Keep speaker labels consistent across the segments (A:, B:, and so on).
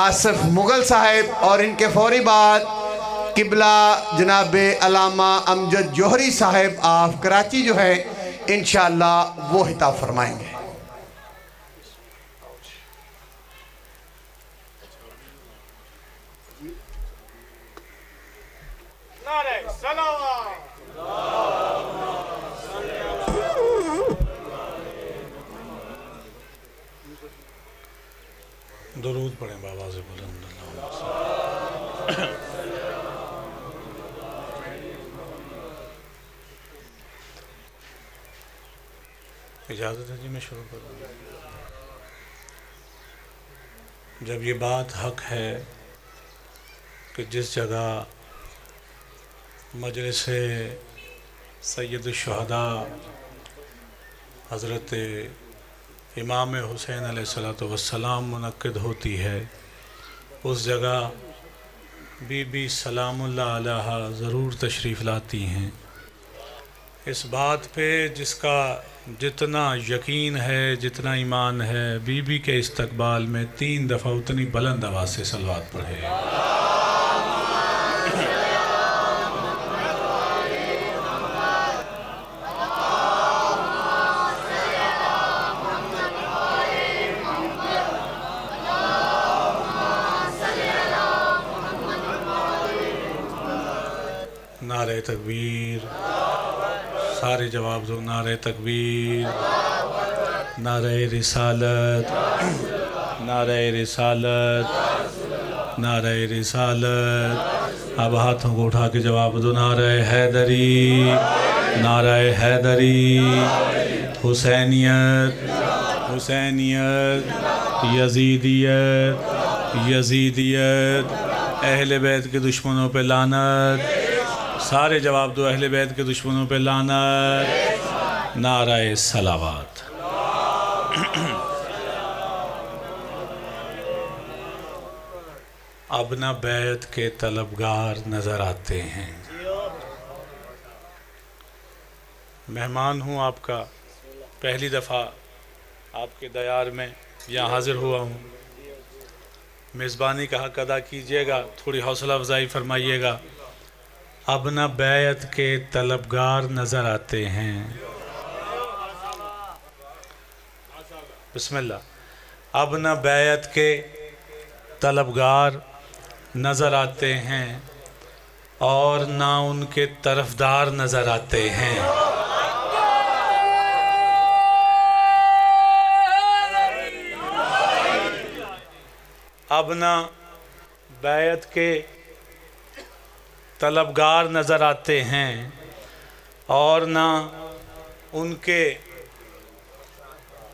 A: आसिफ मुगल साहिब और इनके फौरी बाद किबला जनाब अल्लामा अमजद जौहरी साहिब ऑफ कराची जो है इंशाअल्लाह वो हिताब फरमाएंगे।
B: दुरूद पढ़ें बाबा से बुलंद। इजाज़त है जी, मैं शुरू करूँ। जब ये बात हक है कि जिस जगह मजलिस सैयद शुहदा हज़रत इमाम हुसैन अलैहिस्सलातु वस्सलाम मुनक्किद होती है, उस जगह बीबी सलामुल्लाह अलैहा ज़रूर तशरीफ़ लाती हैं। इस बात पे जिसका जितना यकीन है, जितना ईमान है, बीबी के इस्तकबाल में 3 दफ़ा उतनी बुलंद आवाज़ से सलवात पढ़े। नारे तकबीर, सारे जवाब दो। नारे तकबीर, नारे रिसालत, नारे रिसालत, नारे रिसालत। अब हाथों को उठा के जवाब दो। नारे हैदरी, नारे हैदरी, हुसैनियत, हुसैनियत, यजीदियत, यजीदियत, अहले बैत के दुश्मनों पे लानत। सारे जवाब दो। अहले बैत के दुश्मनों पे लानत। नाराए सलावत। अब ना बैत के तलबगार नज़र आते हैं। मेहमान हूँ आपका, पहली दफ़ा आपके दयार में यहाँ हाज़िर हुआ हूँ। मेज़बानी का हक़ अदा कीजिएगा, थोड़ी हौसला अफजाई फरमाइएगा। अब न बैत के तलबगार नज़र आते हैं। बिस्मिल्लाह। अब न बैत के तलबगार नज़र आते हैं और ना उनके तरफदार नज़र आते हैं। अब ना बैत के तलबगार नज़र आते हैं और ना उनके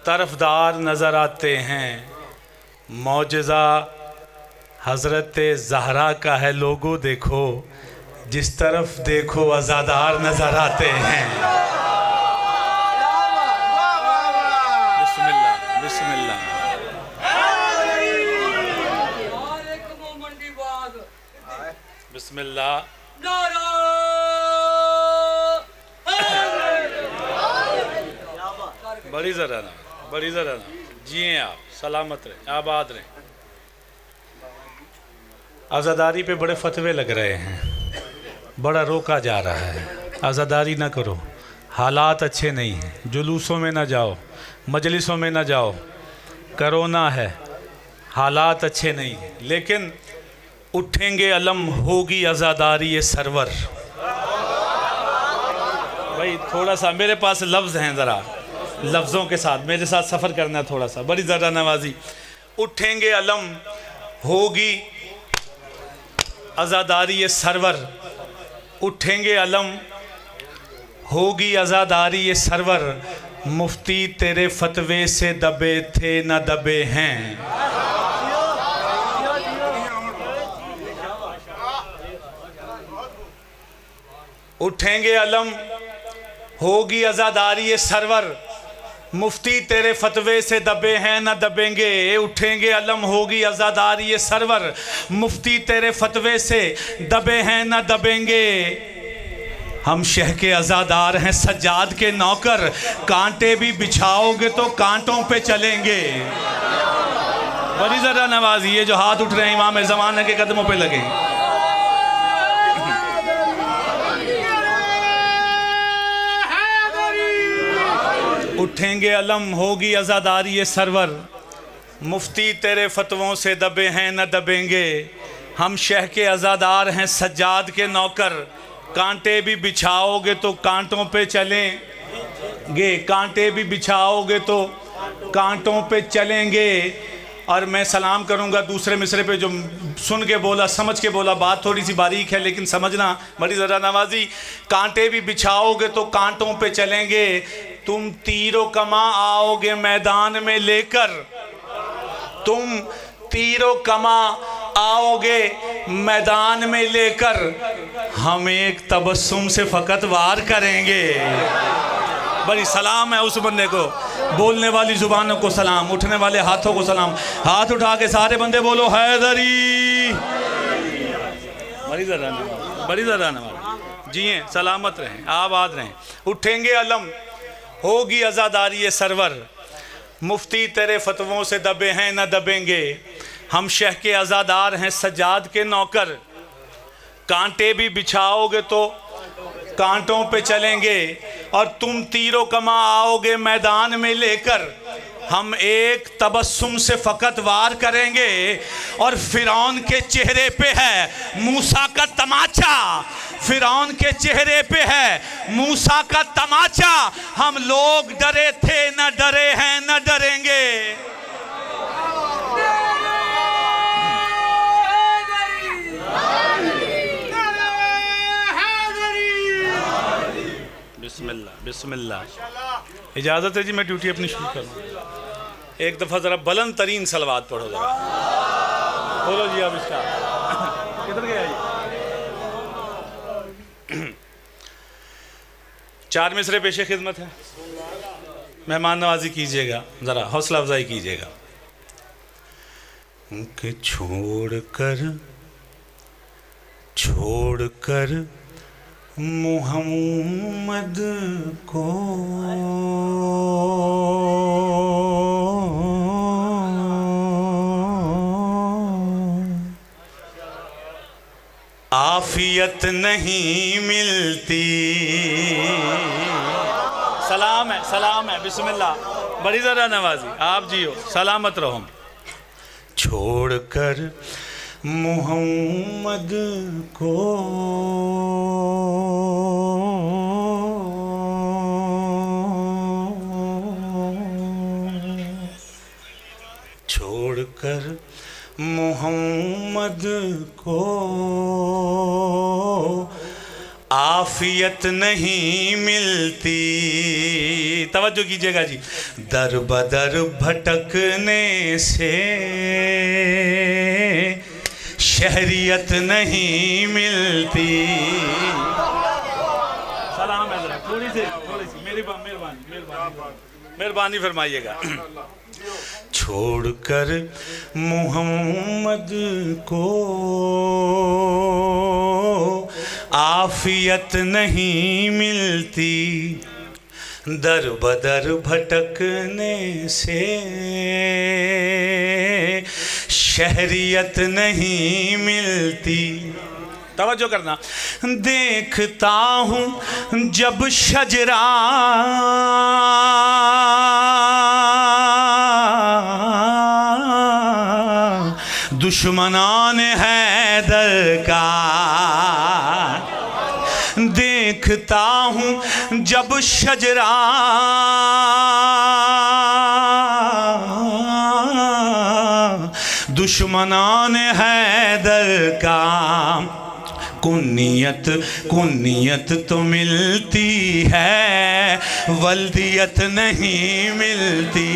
B: तरफदार नज़र आते हैं। मौजज़ा हज़रत ज़हरा का है, लोगों देखो, जिस तरफ देखो अज़ादार नज़र आते हैं। बिस्मिल्लाह, बिस्मिल्लाह। बिस्मिल्लाह। बड़ी ज़रा ना, बड़ी ज़रा ना। जिए आप, सलामत रहें, आबाद रहें। आज़ादारी पे बड़े फतवे लग रहे हैं, बड़ा रोका जा रहा है। आज़ादारी ना करो, हालात अच्छे नहीं हैं। जुलूसों में ना जाओ, मजलिसों में ना जाओ, कोरोना है, हालात अच्छे नहीं हैं। लेकिन उठेंगे अलम, होगी आज़ादारी ये सरवर। भाई थोड़ा सा मेरे पास लफ्ज़ हैं, ज़रा लफ्ज़ों के साथ मेरे साथ सफ़र करना थोड़ा सा। बड़ी ज़रा नवाजी। उठेंगे अलम, होगी आज़ादारी ये सरवर। उठेंगे अलम, होगी आज़ादारी ये सरवर। मुफ्ती तेरे फतवे से दबे थे न दबे हैं। उठेंगे अलम, होगी आज़ादारी ये सरवर। मुफ्ती तेरे फतवे से दबे हैं न दबेंगे। उठेंगे अलम, होगी आज़ादारी ये सरवर। मुफ्ती तेरे फतवे से दबे हैं न दबेंगे। हम शह के आज़ादार हैं, सज्जाद के नौकर। कांटे भी बिछाओगे तो कांटों पे चलेंगे। बड़ी ज़रा नवाजी, ये जो हाथ उठ रहे हैं इमाम ज़माना के कदमों पे लगे। उठेंगे अलम, होगी अज़ादारी ये सरवर, मुफ्ती तेरे फतवों से दबे हैं न दबेंगे, हम शह के अज़ादार हैं सज्जाद के नौकर, कांटे भी बिछाओगे तो कांटों पे चलेंगे, कांटे भी बिछाओगे तो कांटों पे चलेंगे। और मैं सलाम करूंगा दूसरे मिसरे पे जो सुन के बोला, समझ के बोला, बात थोड़ी सी बारीक है लेकिन समझना बड़ी ज़रा नवाजी। कांटे भी बिछाओगे तो कांटों पे चलेंगे, तुम तीरों कमा आओगे मैदान में लेकर, तुम तीरों कमा आओगे मैदान में लेकर, हम एक तबस्सुम से फ़कत वार करेंगे। बड़ी सलाम है उस बंदे को, बोलने वाली ज़ुबानों को सलाम, उठने वाले हाथों को सलाम। हाथ उठा के सारे बंदे बोलो हैदरी। बड़ी ज़रा नवाज जिए, सलामत रहें, आबाद रहें। उठेंगे अलम, होगी अज़ादारी ये सरवर, मुफ्ती तेरे फतवों से दबे हैं न दबेंगे, हम शह के अज़ादार हैं सज्जाद के नौकर, कांटे भी बिछाओगे तो कांटों पे चलेंगे, और तुम तीरों कमा आओगे मैदान में लेकर, हम एक तबस्सुम से फ़कत वार करेंगे। और फ़िरौन के चेहरे पे है मूसा का तमाचा, फ़िरौन के चेहरे पे है मूसा का तमाचा, हम लोग डरे थे न डरे हैं न डरेंगे। बिस्मिल्लाह बिस्मिल्लाह। इजाज़त है जी, मैं ड्यूटी अपनी शुरू करूँ। एक दफ़ा ज़रा बुलंद तरीन सलवात पढ़ो ज़रा, बोलो जी अब इसका किधर गया ये? 4 मिसरे पेशे खिदमत है, मेहमान नवाजी कीजिएगा, ज़रा हौसला अफजाई कीजिएगा। कि छोड़ कर मुहम्मद को आफियत नहीं मिलती। सलाम है बिस्मिल्लाह। बड़ी ज़रा नवाजी, आप जियो, सलामत रहो। छोड़ कर मुहम्मद को छोड़कर मोहम्मद को आफियत नहीं मिलती। तवज्जो कीजिएगा जी। दर बदर भटकने से शहरियत नहीं मिलती। सलाम है, थोड़ी सी मेहरबानी फरमाइएगा। छोड़कर मोहम्मद को आफियत नहीं मिलती, दर बदर भटकने से शहरियत नहीं मिलती। तवज्जो करना। देखता हूँ जब शजरा दुश्मनान हैदर का, देखता हूँ जब शजरा दुश्मनान हैदर का, कुन्नियत तो मिलती है, वल्दियत नहीं मिलती।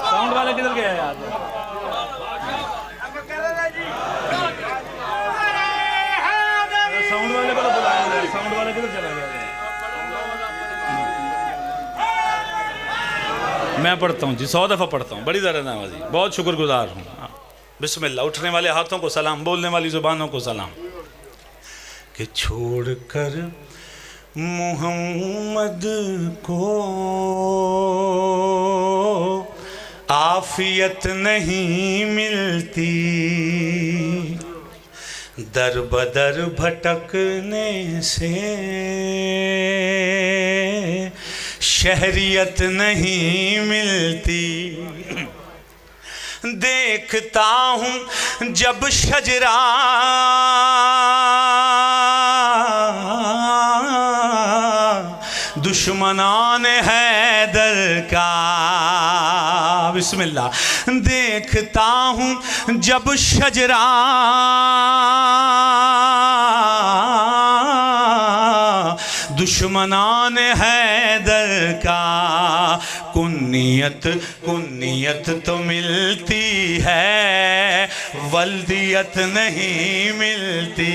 B: साउंड वाले किधर गया यार? साउंड वाले को तो बुलाया, साउंड वाला किधर चला गया? मैं पढ़ता हूँ जी, 100 दफ़ा पढ़ता हूँ। बड़ी ज़रा नवाजी, बहुत शुक्रगुजार हूँ। बिस्मिल्लाह। उठने वाले हाथों को सलाम, बोलने वाली ज़ुबानों को सलाम। कि छोड़कर मुहम्मद को आफियत नहीं मिलती, दर बदर भटकने से शहरियत नहीं मिलती। देखता हूँ जब शजरा दुश्मनान हैदर का, बिस्मिल्लाह। देखता हूँ जब शजरा दुश्मनान हैदर का, कुन्नियत कुन्नियत तो मिलती है, वल्दियत नहीं मिलती।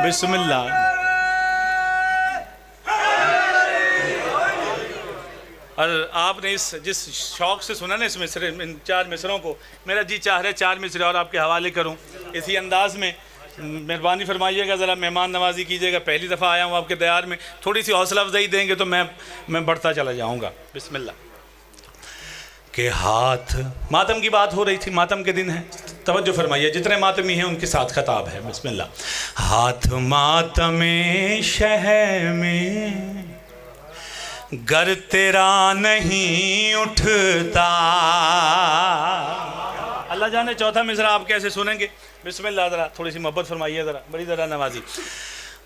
B: बिस्मिल्लाह। और आपने जिस शौक़ से सुना ना इस मिसरे, इन 4 मिसरों को, मेरा जी चाह रहा है 4 मिसरे और आपके हवाले करूं इसी अंदाज में। मेहरबानी फरमाइएगा, ज़रा मेहमान नवाजी कीजिएगा। पहली दफ़ा आया हूँ आपके दयार में, थोड़ी सी हौसला अफजाई देंगे तो मैं बढ़ता चला जाऊँगा। बिस्मिल्लाह। के हाथ, मातम की बात हो रही थी, मातम के दिन है, तवज्जो फरमाइए, जितने मातमी हैं उनके साथ खताब है। बिस्मिल्लाह। हाथ मातमे शह में गर तेरा नहीं उठता। अल्लाह जाने चौथा मिसरा आप कैसे सुनेंगे। बिस्मिल्लाह। ज़रा थोड़ी सी मोहब्बत फरमाइए, ज़रा बड़ी ज़रा नवाजी।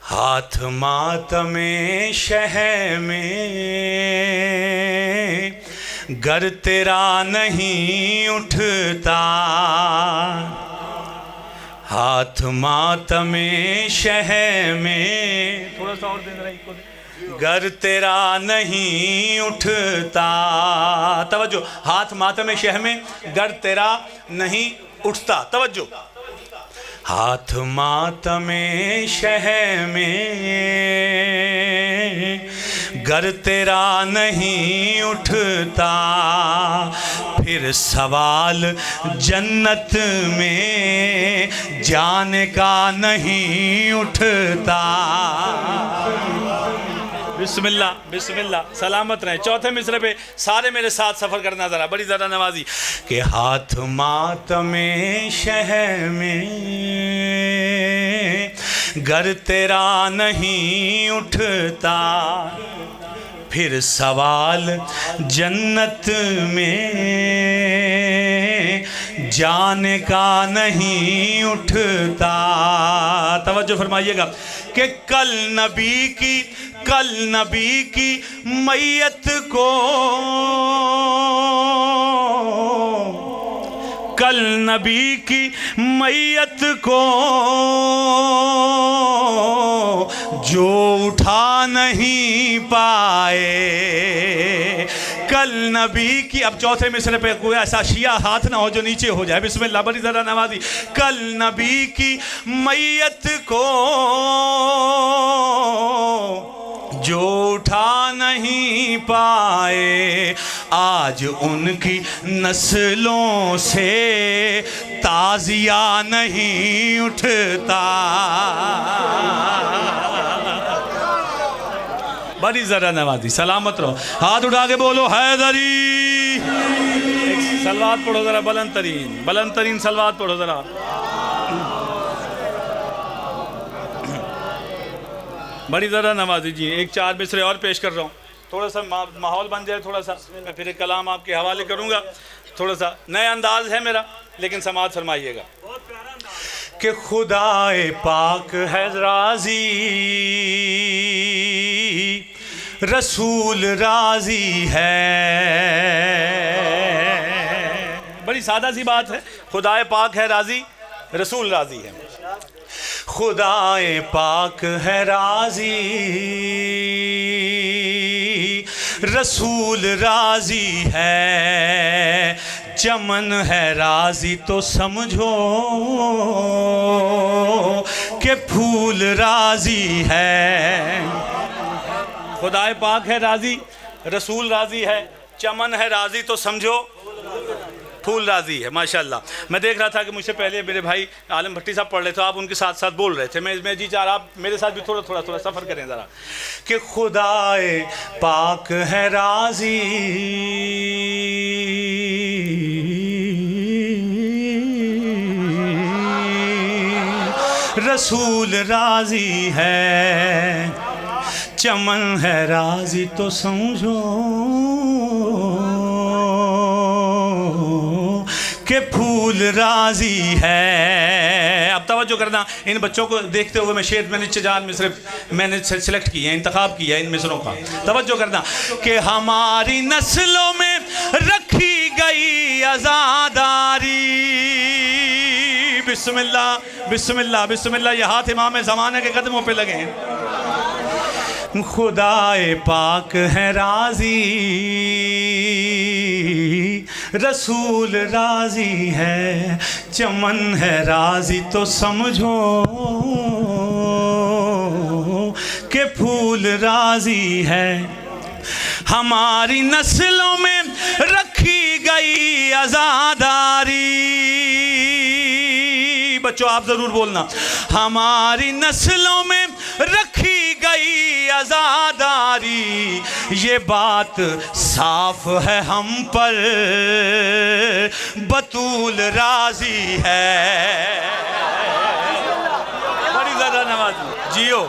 B: हाथ मातमे शह में गर तेरा नहीं उठता, हाथ मातमे शह में, थोड़ा सा और दे रहा, गर तेरा नहीं उठता। तवज्जो। हाथ मातम शह में गर तेरा नहीं उठता। तवज्जो। हाथ मातम शह में गर तेरा नहीं उठता, फिर सवाल जन्नत में जाने का नहीं उठता। बिस्मिल्लाह बिस्मिल्लाह। सलामत रहे। चौथे मिसरे पे सारे मेरे साथ सफ़र करना ज़रा बड़ी ज़रा नवाजी। के हाथ मातमे शह में गर तेरा नहीं उठता, फिर सवाल जन्नत में जाने का नहीं उठता। तवज्जो फरमाइएगा कि कल नबी की मैयत को, कल नबी की मैयत को जो उठा नहीं पाए, कल नबी की। अब चौथे मिसरे पे कोई ऐसा शिया हाथ ना हो जो नीचे हो जाए। बिस्मिल्लाह। बड़ी ज़रा नवाजी। कल नबी की मैयत को जो उठा नहीं पाए, आज उनकी नस्लों से ताज़िया नहीं उठता। बड़ी ज़रा नवाजी। सलामत रहो। हाथ उठा के बोलो हैदरी। एक सलवात पढ़ो ज़रा, बुलंद तरीन सलवात पढ़ो ज़रा। बड़ी ज़रा नवाजी जी। एक 4 मिसरे और पेश कर रहा हूँ, थोड़ा सा माहौल बन जाए, थोड़ा सा मैं फिर एक कलाम आपके हवाले करूँगा। थोड़ा सा नया अंदाज है मेरा, लेकिन समात फरमाइएगा कि खुदाए पाक है राज़ी, रसूल राज़ी है। बड़ी सादा सी बात है। खुदाए पाक है राज़ी, रसूल राज़ी है। खुदाए पाक है राज़ी, रसूल राज़ी है। चमन है राज़ी तो समझो कि फूल राज़ी है। खुदाए पाक है राज़ी, रसूल राज़ी है। चमन है राज़ी तो समझो। फूल राजी है माशाल्लाह। मैं देख रहा था कि मुझसे पहले मेरे भाई आलम भट्टी साहब पढ़ रहे थे, आप उनके साथ साथ बोल रहे थे। मैं जी चाह रहा आप मेरे साथ भी थोड़ा थोड़ा थोड़ा सफ़र करें ज़रा कि खुदाए पाक है राजी, रसूल राजी है, चमन है राजी तो समझो के फूल राजी है। अब तवज्जो करना, इन बच्चों को देखते हुए मैं शेर मैंने सिलेक्ट किया है, इंतखाब किया है इन मिसरों का। तवज्जो करना कि हमारी नस्लों में रखी गई आज़ादारी, बिस्मिल्लाह बिस्मिल्लाह बिस्मिल्लाह, ये हाथ इमाम ज़माने के कदमों पे लगे हैं। खुदाए पाक है राजी, रसूल राजी है, चमन है राजी तो समझो के फूल राजी है। हमारी नस्लों में रखी गई आज़ादारी, बच्चों आप ज़रूर बोलना, हमारी नस्लों में रखी गई आज़ादारी, ये बात साफ है हम पर बतूल राजी है। बड़ी ज़्यादा नवाज़ी, जियो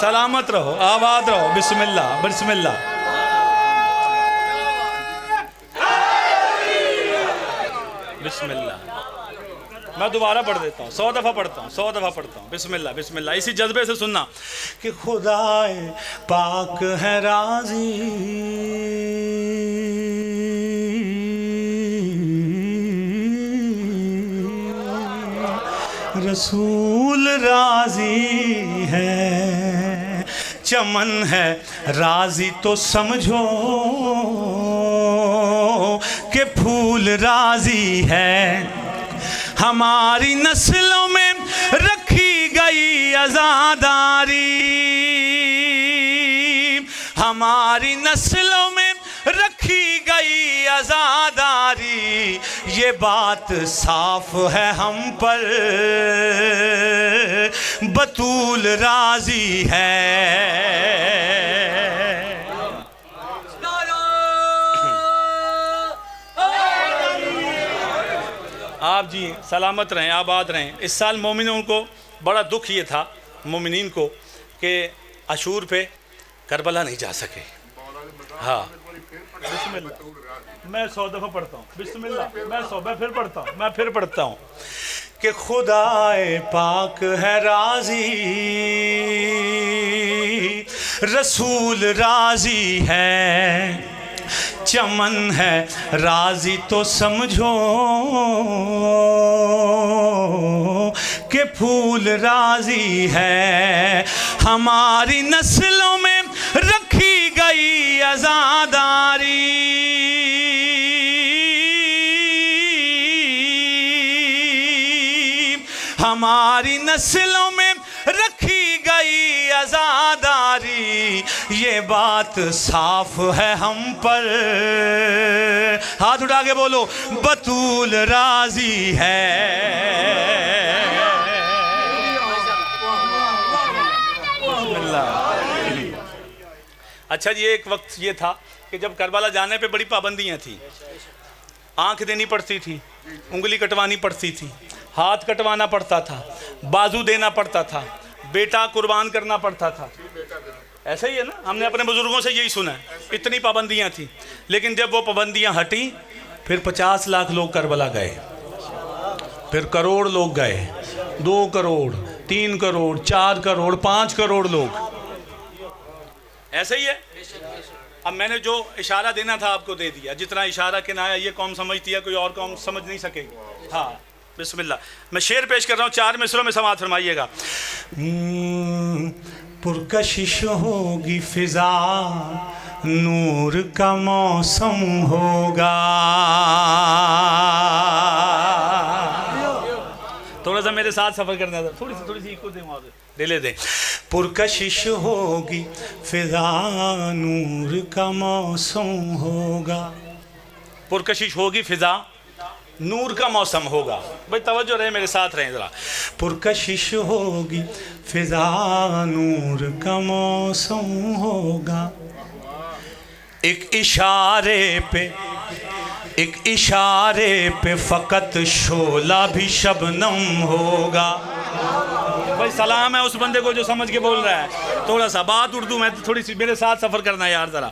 B: सलामत रहो, आबाद रहो, बिस्मिल्लाह बिस्मिल्लाह। बिस्मिल्लाह, मैं दोबारा पढ़ देता हूँ, 100 दफ़ा पढ़ता हूँ, 100 दफ़ा पढ़ता हूँ। बिस्मिल्लाह बिस्मिल्लाह, इसी जज्बे से सुनना कि खुदाए पाक है राजी, रसूल राजी है, चमन है राजी तो समझो के फूल राजी है। हमारी नस्लों में रखी गई आज़ादारी, हमारी नस्लों में रखी गई आज़ादारी, ये बात साफ है हम पर बतूल राजी है। आप जी सलामत रहें, आबाद रहें। इस साल मोमिनों को बड़ा दुख ये था, मोमिनीन को, कि अशूर पे करबला नहीं जा सके। हाँ बिस्मिल्लाह, मैं 100 दफ़ा पढ़ता हूँ, बिस्मिल्लाह मैं फिर पढ़ता हूँ कि खुदाए पाक है राजी, रसूल राजी है, चमन है राजी तो समझो के फूल राजी है। हमारी नस्लों में रखी गई आज़ादारी, हमारी नस्लों में रखी गई आज़ादारी, ये बात साफ है हम पर, हाथ उठा के बोलो बतूल राजी है। अच्छा जी, एक वक्त ये था कि जब करबला जाने पे बड़ी पाबंदियां थी, आंख देनी पड़ती थी, उंगली कटवानी पड़ती थी, हाथ कटवाना पड़ता था, बाजू देना पड़ता था, बेटा कुर्बान करना पड़ता था। ऐसा ही है ना, हमने अपने बुजुर्गों से यही सुना है, इतनी पाबंदियां थी। लेकिन जब वो पाबंदियां हटी, फिर 50 लाख लोग करबला गए, फिर करोड़ लोग गए, 2 करोड़ 3 करोड़ 4 करोड़ 5 करोड़ लोग। ऐसा ही है। अब मैंने जो इशारा देना था आपको दे दिया, जितना इशारा के ना ये कौम समझती है, कोई और कौम समझ नहीं सकेगी। हाँ बिस्मिल्लाह, मैं शेर पेश कर रहा हूँ, 4 मिसरों में समाअत फरमाइएगा। पुरकशिश होगी फिजा, नूर का मौसम होगा। थोड़ा सा मेरे साथ सफर करना था, थोड़ी सी इको दिले दे। पुरकशिश होगी फिजा, नूर का मौसम होगा। पुरकशिश होगी फिजा, नूर का मौसम होगा। भाई तवज्जो रहे, मेरे साथ रहें ज़रा। पुरकशिश होगी फिजा, नूर का मौसम होगा। एक इशारे पे फ़कत शोला भी शबनम होगा। भाई सलाम है उस बंदे को जो समझ के बोल रहा है। थोड़ा सा बात उर्दू में, थोड़ी सी मेरे साथ सफ़र करना यार ज़रा।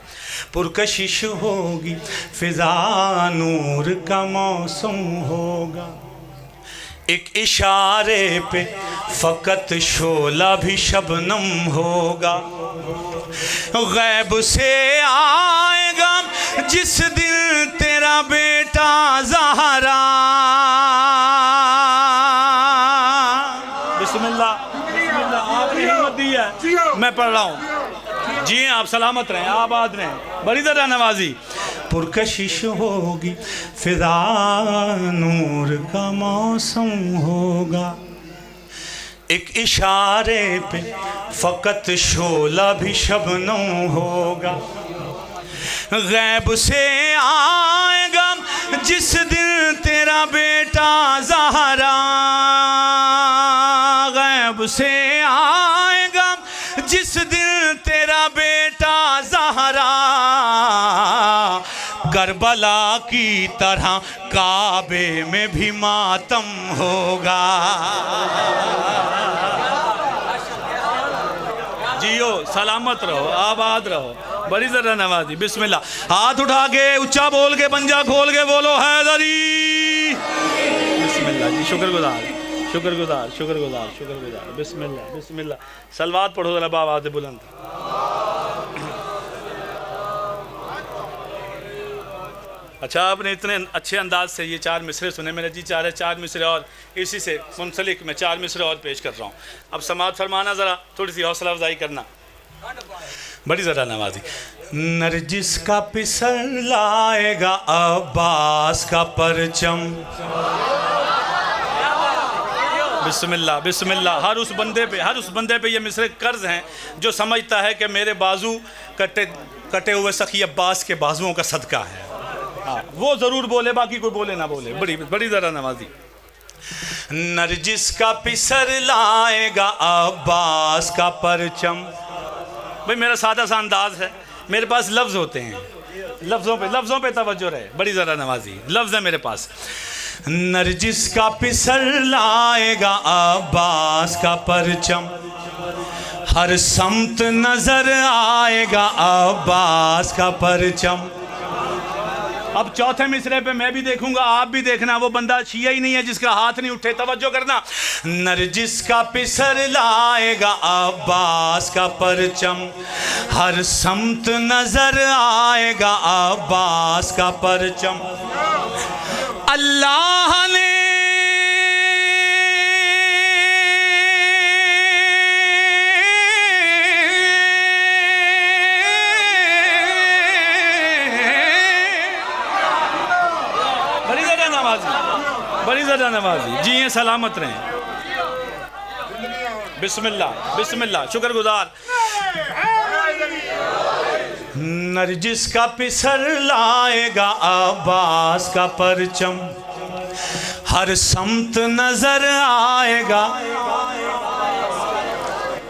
B: पुरकशिश होगी फिजा, नूर का मौसम होगा। एक इशारे पे फ़कत शोला भी शबनम होगा। गैब से आएगा जिस दिन तेरा बेटा ज़हरा। बिस्मिल्लाह, बिस्मिल्लाह, आपने हिम्मत दी है, मैं पढ़ रहा हूँ। जी आप सलामत रहें, आबाद रहें, बड़ी ज़रा नवाजी। पुरकशिश होगी फिजा, नूर का मौसम होगा। एक इशारे पे फ़कत शोला भी शबनम होगा। गैब से आएगा जिस दिन तेरा बेटा ज़हरा। गैब से आएगा जिस दिन तेरा बेटा ज़हरा। करबला की तरह काबे में भी मातम होगा। जियो, सलामत रहो, आबाद रहो, बड़ी ज़रा नवाजी। बिस्मिल्लाह, हाथ उठा के ऊंचा बोल के पंजा खोल के बोलो हैदरी। बिस्मिल्लाह जी, शुक्रगुजार शुक्रगुजार शुक्रगुजार शुक्रगुजार। बिस्मिल्लाह बिस्मिल्लाह, सलवात पढ़ो ज़रा आवाज़ बुलंद। अच्छा, आपने इतने अच्छे अंदाज से ये 4 मिसरे सुने, मेरा जी चाह रहा है 4 मिसरे और इसी से मुंसलिक मैं 4 मिसरे और पेश कर रहा हूँ। अब समात फरमाना, ज़रा थोड़ी सी हौसला अफजाई करना, बड़ी ज़रा नवाजी। नरजिस का पिसर लाएगा अब्बास का परचम। बिस्मिल्लाह बिस्मिल्लाह। हर उस बंदे पे ये मिसरे कर्ज हैं जो समझता है कि मेरे बाजू कटे हुए सखी अब्बास के बाजुओं का सदका है। हाँ, वो ज़रूर बोले, बाकी कोई बोले ना बोले, बड़ी बड़ी ज़रा नवाजी। नरजिस का पिसर लाएगा अब्बास का परचम। भाई मेरा सादा सा अंदाज है, मेरे पास लफ्ज़ होते हैं, लफ्ज़ों पे तवज्जो रहे, बड़ी ज़रा नवाजी। लफ्ज़ है मेरे पास। नरजिस का पिसर लाएगा अब्बास का परचम। हर समत नज़र आएगा अब्बास का परचम। अब चौथे मिसरे पे मैं भी देखूंगा, आप भी देखना, वो बंदा शिया ही नहीं है जिसका हाथ नहीं उठे। तवज्जो करना। नरजिस का पिसर लाएगा अब्बास का परचम। हर समत नजर आएगा अब्बास का परचम। अल्लाह ने बड़ी ज़रा नवाजी। जी हैं, सलामत रहें। बिस्मिल्लाह बिस्मिल्लाह, शुक्रगुजार। नरजिस का पिसर लाएगा अब्बास का परचम। हर समत नजर आएगा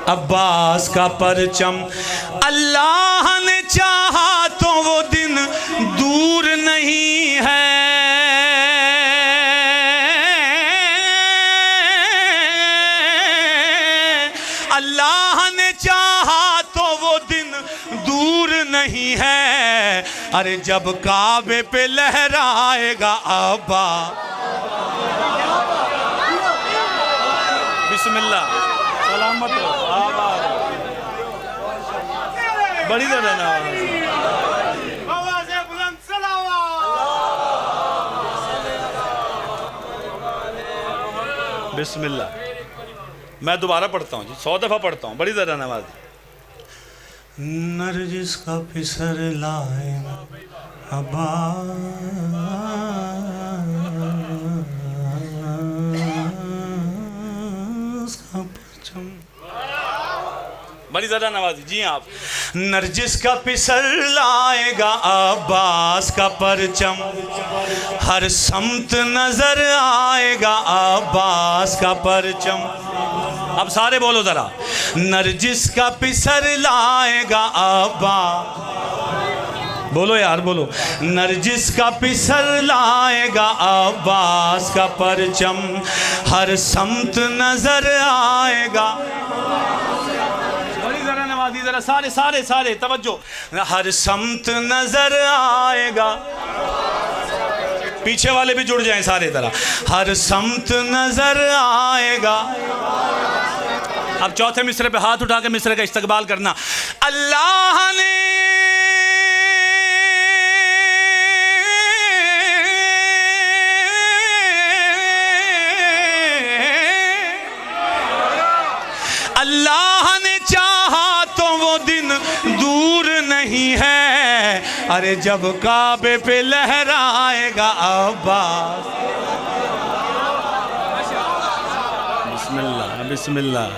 B: अब्बास का परचम। अल्लाह ने चाहा तो वो दिन दूर नहीं है। अल्लाह ने चाहा तो वो दिन दूर नहीं है। अरे जब काबे पे लहराएगा अब्बा। बिस्मिल्लाह, सलामत रहो, आबाद। बड़ी ज़रा नवाज़। बिस्मिल्लाह। मैं दोबारा पढ़ता हूँ जी, 100 दफ़ा पढ़ता हूँ, बड़ी ज़रा नवाज़। नरजिस का पिसर लाएगा अब्बास का परचम। बड़ी बड़ी ज़्यादा नवाजी जी आप। नरजिस का पिसर लाएगा अब्बास का परचम, हर सम्त नजर आएगा अब्बास का परचम। अब सारे बोलो ज़रा, नरजिस का पिसर लाएगा अब्बास, बोलो यार बोलो, नरजिस का पिसर लाएगा अब्बास का परचम, हर सम्त नजर आएगा। बड़ी जरा नवाजी जरा सारे सारे सारे तवज्जो, हर सम्त नजर आएगा। पीछे वाले भी जुड़ जाएं सारे तरह, हर सम्त नजर आएगा। अब चौथे मिसरे पे हाथ उठा के मिसरे का इस्तकबाल करना। अल्लाह ने चाहा तो वो दिन दूर नहीं है, अरे जब काबे पे लहराएगा अब्बास। बिस्मिल्लाह बिस्मिल्लाह,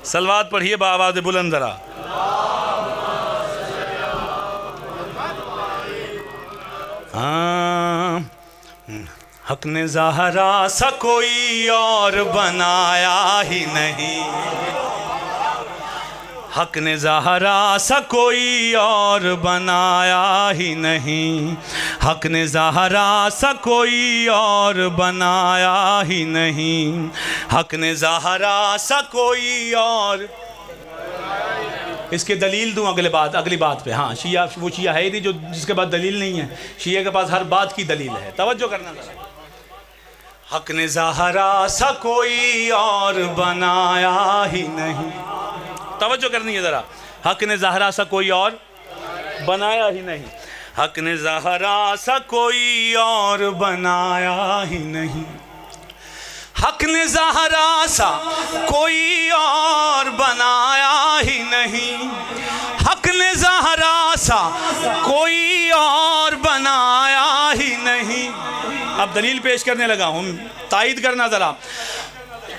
B: सलवात पढ़िए बाआवाज़ बुलंद ज़रा। हक ने ज़हरा सा कोई और बनाया ही नहीं, हक ने ज़हरा सा कोई और बनाया ही नहीं, हक ने ज़हरा सा कोई और बनाया ही नहीं, हक ने ज़हरा सा कोई और। इसके दलील दूँ अगली बात पे। हाँ, शिया वो शिया है ही नहीं जो जिसके पास दलील नहीं है, शिया के पास हर बात की दलील है। तवज्जो करना ज़रा। हक ने ज़हरा सा कोई और बनाया ही नहीं, तवज्जो करनी है ज़रा। हक ने ज़हरा सा कोई और बनाया ही नहीं, हक ने ज़हरा सा कोई और बनाया ही नहीं, हक ने ज़हरा सा कोई और बनाया ही नहीं, हक ने ज़हरा सा कोई और बनाया ही नहीं। अब दलील पेश करने लगा हूँ, तायीद करना ज़रा।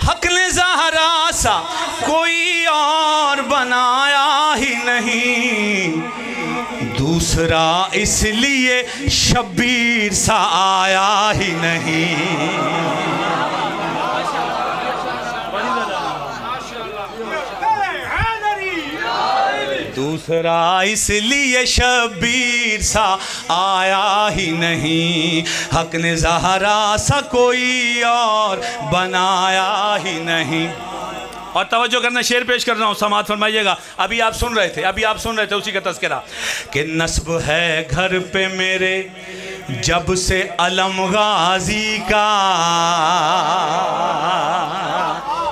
B: हक ने ज़हरा सा कोई और बनाया ही नहीं, दूसरा इसलिए शब्बीर सा आया ही नहीं। दूसरा इसलिए शब्बीर सा आया ही नहीं, हक ने ज़हरा सा कोई और बनाया ही नहीं। और तवज्जो करना, शेर पेश कर रहा हूँ, समाअत फरमाइएगा। अभी आप सुन रहे थे उसी का तज़किरा कि नस्ब है घर पे मेरे जब से अलम गाजी का।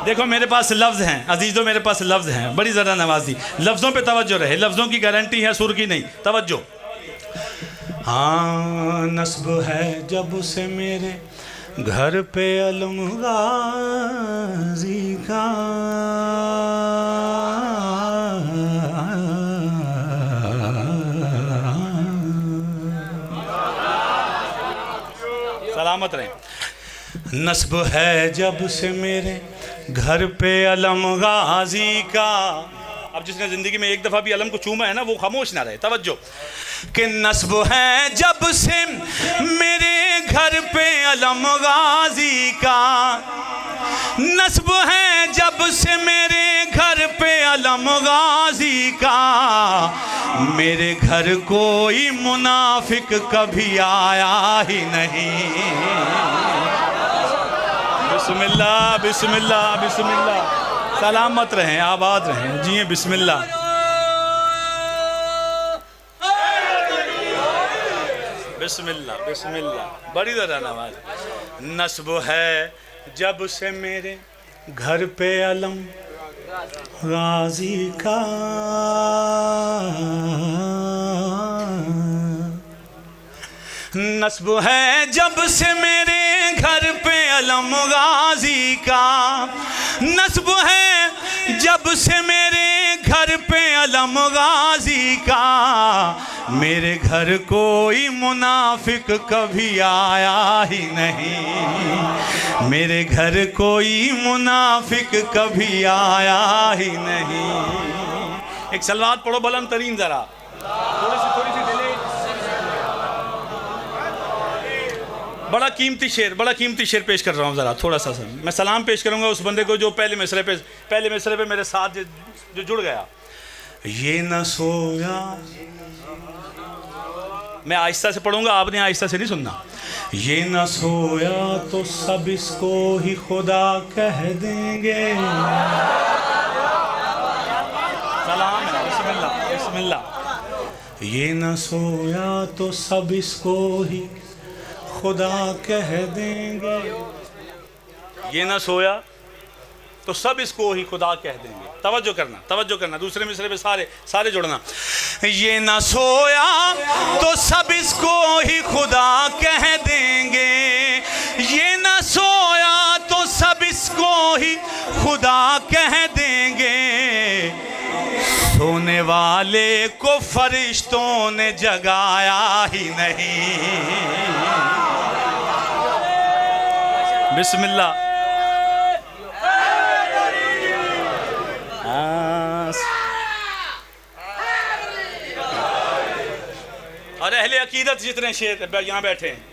B: देखो मेरे पास लफ्ज़ हैं अजीज़ों, मेरे पास लफ्ज़ हैं, बड़ी ज़रा नवाजी। लफ्ज़ों पे तवज्जो रहे, लफ्ज़ों की गारंटी है, सुर की नहीं। तवज्जो। हाँ, नस्ब है जब से मेरे घर पे अलम गाजी का, सलामत रहें। नस्ब है जब से मेरे घर पे अलम गाजी का। अब जिसने ज़िंदगी में एक दफ़ा भी अलम को चूमा है ना, वो खामोश ना रहे। तवज्जो कि नस्ब है जब से मेरे घर पे अलम गाजी का, नस्ब है जब से मेरे घर पे अलम गाजी का, मेरे घर कोई मुनाफिक कभी आया ही नहीं। बिस्मिल्लाह बिस्मिल्लाह बिस्मिल्लाह, सलामत रहें, आबाद रहें, जिए बिस्मिल्लाह। बिस्मिल्लाह बिस्मिल्लाह, बड़ी ज़रा नवाज। नस्ब है जब से मेरे घर पे अलम गाजी का, नस्ब है जब से मेरे घर पे अलम गाजी का, नस्ब है जब से मेरे घर पे अलम गाजी का, मेरे घर कोई मुनाफिक कभी आया ही नहीं, मेरे घर कोई मुनाफिक कभी आया ही नहीं। एक सलवात पढ़ो बुलंद तरीन जरा, थोड़ी सी डिले। बड़ा कीमती शेर पेश कर रहा हूँ ज़रा थोड़ा सा। मैं सलाम पेश करूँगा उस बंदे को जो पहले मिसरे पे मेरे साथ जो जुड़ गया। ये न सोया, मैं आहिस्ता से पढ़ूंगा, आपने आहिस्ता से नहीं सुनना। ये न सोया तो सब इसको ही खुदा कह देंगे। सलाम है, बिस्मिल्लाह बिस्मिल्लाह। ये न सोया तो सब इसको ही खुदा कह देंगे। ये ना सोया तो सब इसको ही खुदा कह देंगे। तवज्जो करना, दूसरे मिसरे पे सारे जुड़ना। ये ना सोया तो सब इसको ही खुदा कह देंगे, ये ना सोया तो सब इसको ही खुदा कह देंगे। सोने वाले को फरिश्तों ने जगाया ही नहीं। बिस्मिल्लाह। और अहले अकीदत जितने शेर यहाँ बैठे हैं,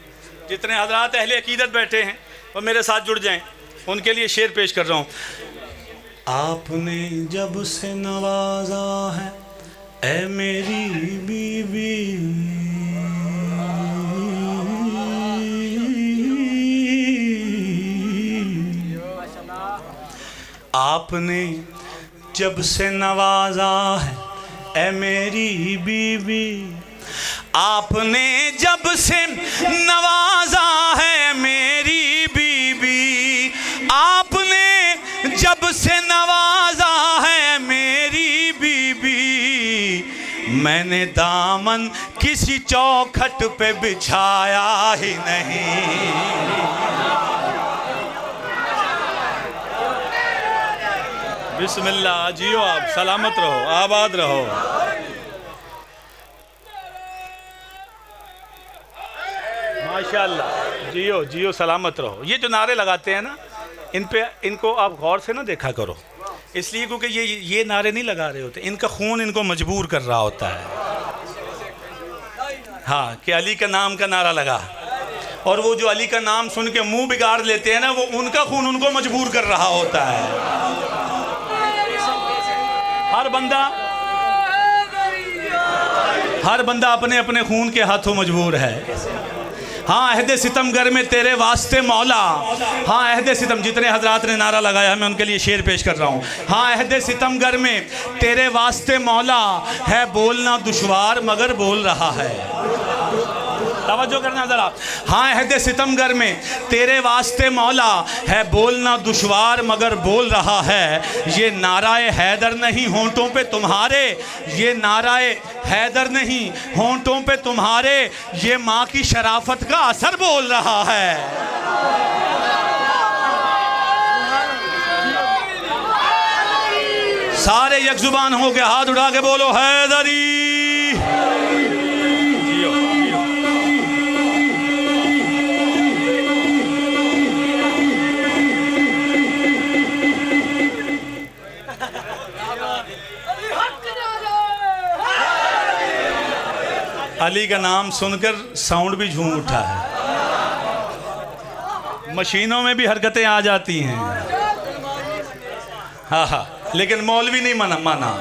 B: जितने हजरात अहले अकीदत बैठे हैं वो मेरे साथ जुड़ जाएं, उनके लिए शेर पेश कर रहा हूँ। आपने जब से नवाजा है ऐ मेरी बीवी, आपने जब से नवाजा है ऐ मेरी बीवी, आपने जब से नवाजा है मेरी बीवी, आपने जब से नवाजा है मेरी बीबी। मैंने दामन किसी चौखट पे बिछाया ही नहीं। बिस्मिल्लाह। जियो आप, सलामत रहो, आबाद रहो। माशाअल्लाह, जियो सलामत रहो। ये जो नारे लगाते हैं ना, इनको आप गौर से ना देखा करो, इसलिए क्योंकि ये नारे नहीं लगा रहे होते, इनका खून इनको मजबूर कर रहा होता है। हाँ, कि अली का नाम का नारा लगा, और वो जो अली का नाम सुन के मुंह बिगाड़ लेते हैं ना, वो उनका खून उनको मजबूर कर रहा होता है। हर बंदा अपने अपने खून के हाथों मजबूर है। हाँ, अहद सितमगर में तेरे वास्ते मौला। हाँ, अहद सितम, जितने हजरात ने नारा लगाया मैं उनके लिए शेर पेश कर रहा हूँ। हाँ, अहद सितमगर में तेरे वास्ते मौला है, बोलना दुश्वार मगर बोल रहा है। तवज्जो करना ज़रा। हाँ, अहद सितमगर में तेरे वास्ते मौला है, बोलना दुश्वार मगर बोल रहा है। ये नाराए हैदर नहीं होंठों पे तुम्हारे, ये नाराए हैदर नहीं होंठों पे तुम्हारे, ये माँ की शराफत का असर बोल रहा है। सारे यकजुबान हो के हाथ उठा के बोलो हैदरी। अली का नाम सुनकर साउंड भी झूम उठा है, मशीनों में भी हरकतें आ जाती हैं। हाँ, लेकिन मौलवी नहीं माना।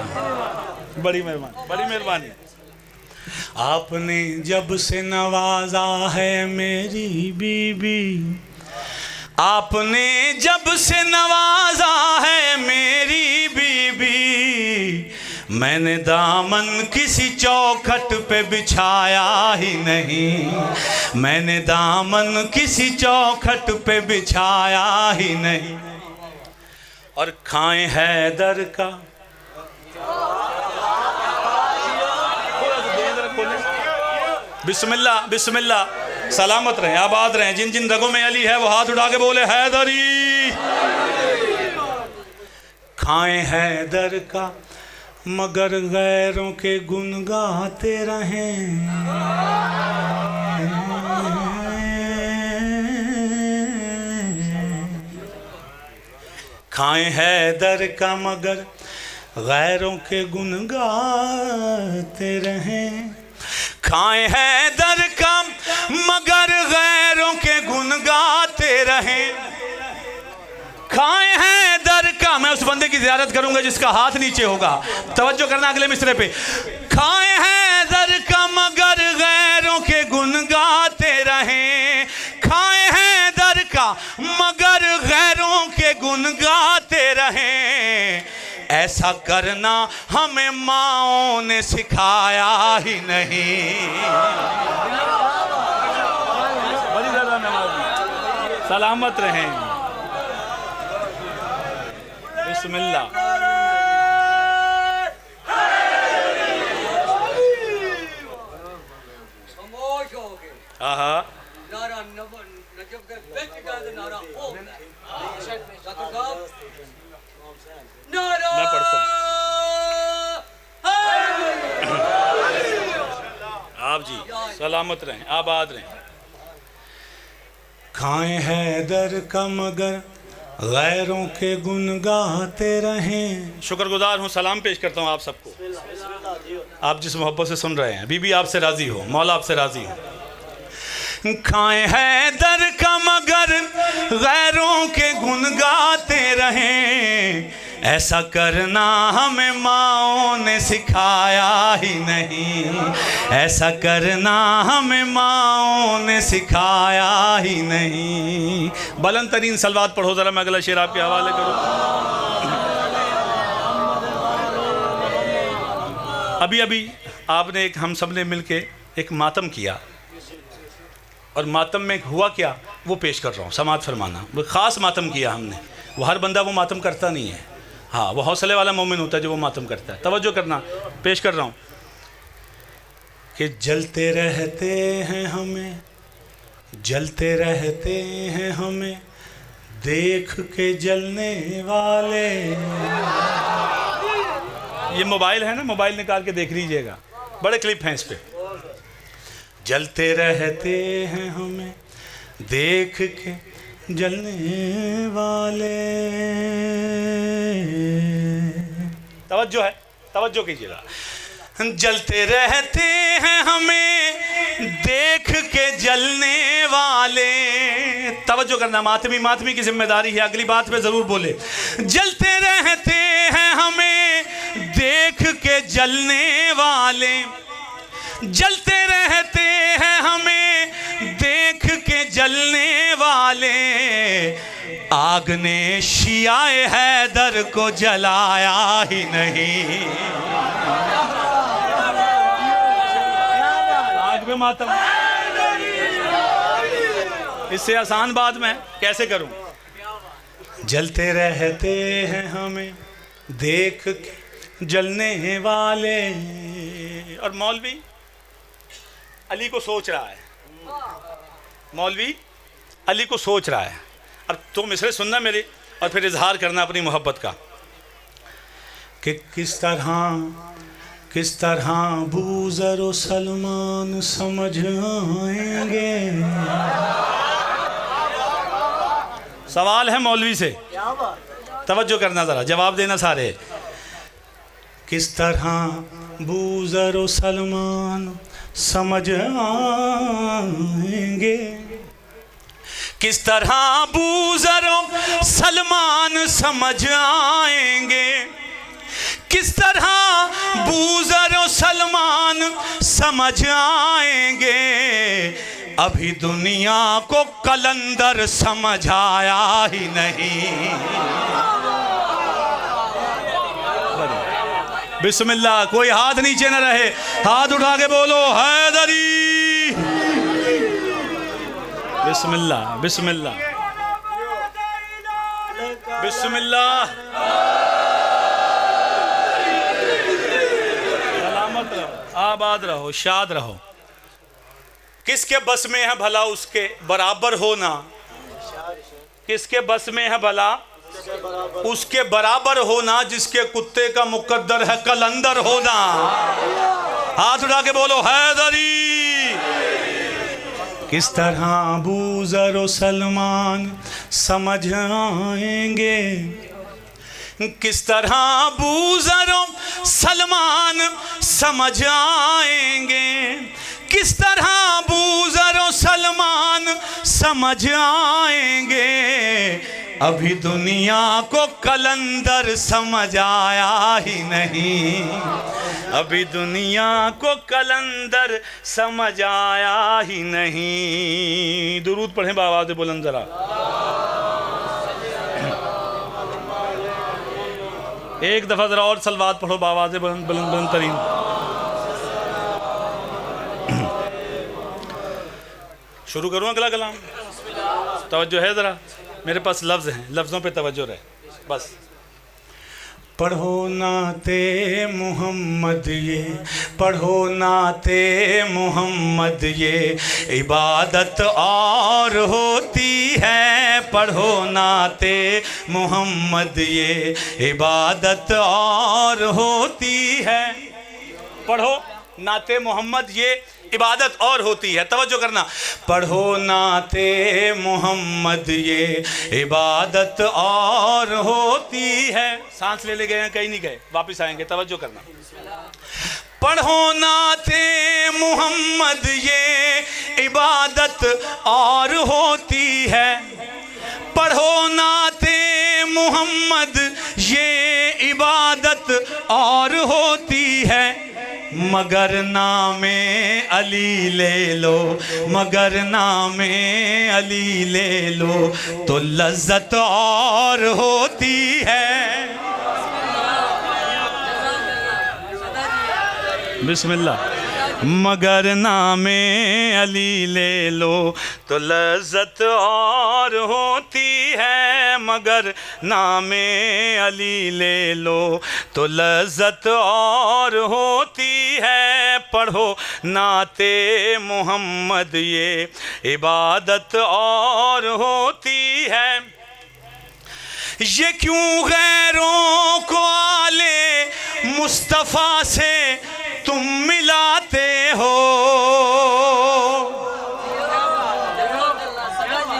B: बड़ी मेहरबानी। आपने जब से नवाजा है मेरी बीबी, आपने जब से नवाजा है मेरी बीबी। मैंने दामन किसी चौखट पे बिछाया ही नहीं, मैंने दामन किसी चौखट पे बिछाया ही नहीं। और खाएं हैदर का, बिस्मिल्लाह बिस्मिल्लाह, सलामत रहें, आबाद रहें। जिन जिन रगों में अली है वो हाथ उठा के बोले हैदरी। खाएं हैदर का मगर गैरों के गुन गाते रहें। खाएं हैदर का मगर गैरों के गुन गाते रहें। खाएं हैदर का मगर गैरों के गुन गाते रहें। खाएं हैदर का, मैं उस बंदे की ज़ियारत करूंगा जिसका हाथ नीचे होगा, तवज्जो करना अगले मिसरे पे। खाएं हैदर का मगर गैरों के गुन गाते रहें। खाएं हैदर का मगर गैरों के गुन गाते रहें। ऐसा करना हमें माओं ने सिखाया ही नहीं। बड़ी ज़्यादा नमाज़ी, सलामत रहें। बिस्मिल्लाह।
C: नारा नजब के बेच का नारा हो नारा।
B: मैं पढ़ता हूँ। आप जी सलामत रहें, आबाद रहें। खाएं हैदर का मगर गैरों के गुन गाते रहें। शुक्रगुजार हूँ, सलाम पेश करता हूँ आप सबको। आप जिस मोहब्बत से सुन रहे हैं, बीबी आपसे राजी हो, मौला आपसे राजी हो। खाएं हैदर का मगर गैरों के गुन गाते रहें। ऐसा करना हमें माओं ने सिखाया ही नहीं। ऐसा करना हमें माओं ने सिखाया ही नहीं। बुलंद तरीन सलवात पढ़ो ज़रा, मैं अगला शेर आपके हवाले करूँ। अभी अभी आपने एक, हम सब ने मिलके एक मातम किया, और मातम में हुआ क्या वो पेश कर रहा हूँ, समात फरमाना। वो ख़ास मातम किया हमने, वो हर बंदा वो मातम करता नहीं है। हाँ, वो हौसले वाला मोमिन होता है जो वो मातम करता है। तवज्जो करना, पेश कर रहा हूँ कि जलते रहते हैं हमें, जलते रहते हैं हमें देख के जलने वाले। ये मोबाइल है ना, मोबाइल निकाल के देख लीजिएगा, बड़े क्लिप हैं इस पे। जलते रहते हैं हमें देख के जलने वाले। तवज्जो है, तवज्जो कीजिएगा। जलते रहते हैं हमें देख के जलने वाले। तवज्जो करना, मातमी मातमी की जिम्मेदारी है, अगली बात पे ज़रूर बोले। जलते रहते हैं हमें देख के जलने वाले। जलते रहते हैं हमें देख के जलने वाले। आग ने शियाए हैदर को जलाया ही नहीं। आग में मातम, इससे आसान बात मैं कैसे करूं। जलते रहते हैं हमें देख के जलने वाले। और मौलवी अली को सोच रहा है, मौलवी अली को सोच रहा है। अब तुम मिसरे सुनना मेरे, और फिर इजहार करना अपनी मोहब्बत का कि किस तरह बूज़र व सलमान समझ आएंगे। सवाल है मौलवी से, तवज्जो करना ज़रा, जवाब देना सारे। किस तरह बूज़र व सलमान समझ आएंगे। किस तरह बूज़र व सलमान समझ आएंगे। किस तरह बूज़र व सलमान समझ आएंगे। अभी दुनिया को कलंदर समझ आया ही नहीं। बिस्मिल्लाह, कोई हाथ नीचे न रहे, हाथ उठा के बोलो हैदरी। बिस्मिल्लाह बिस्मिल्लाह बिस्मिल्लाह। सलामत रहो, आबाद रहो, शाद रहो। किसके बस में है भला उसके बराबर होना। किसके बस में है भला उसके बराबर होना जिसके कुत्ते का मुकद्दर है कलंदर होना। हाथ उठा के बोलो हैदरी। किस तरह अबू ज़र और सलमान समझ आएंगे, किस तरह अबू ज़र और सलमान समझ आएंगे, किस तरह अबू ज़र और सलमान समझ आएंगे। अभी दुनिया को कलंदर समझ आया ही नहीं, अभी दुनिया को कलंदर समझ आया ही नहीं। दुरूद पढ़ें बावाज़ बुलंद ज़रा। एक दफ़ा ज़रा और सलवात पढ़ो बावाज़ बुलंद बुलंद बुलंद तरीन। शुरू करूँ अगला कलाम? तवज्जो है ज़रा, मेरे पास लफ्ज़ हैं, लफ्ज़ों पे तवज्जो रहे बस। पढ़ो नाते मोहम्मद ये, पढ़ो नाते मोहम्मद ये इबादत और होती है। पढ़ो नाते मोहम्मद ये इबादत और होती है। पढ़ो नाते मोहम्मद ये इबादत और होती है। तवज्जो करना, पढ़ो नाते मोहम्मद ये इबादत और होती है। सांस ले गए हैं, कहीं नहीं गए, वापस आएंगे। तवज्जो करना, पढ़ो नाते मोहम्मद ये इबादत और होती है। पढ़ो नाते मोहम्मद ये इबादत और होती है। मगर नामे अली ले लो, मगर नामे अली ले लो तो लज्जत और होती है। बिस्मिल्लाह। मगर नामे अली ले लो तो लज्जत और होती है। मगर नामे अली ले लो तो लज्जत और होती है। पढ़ो नाते मोहम्मद ये इबादत और होती है। ये क्यों गैरों को आले मुस्तफ़ा से तुम मिलाते हो।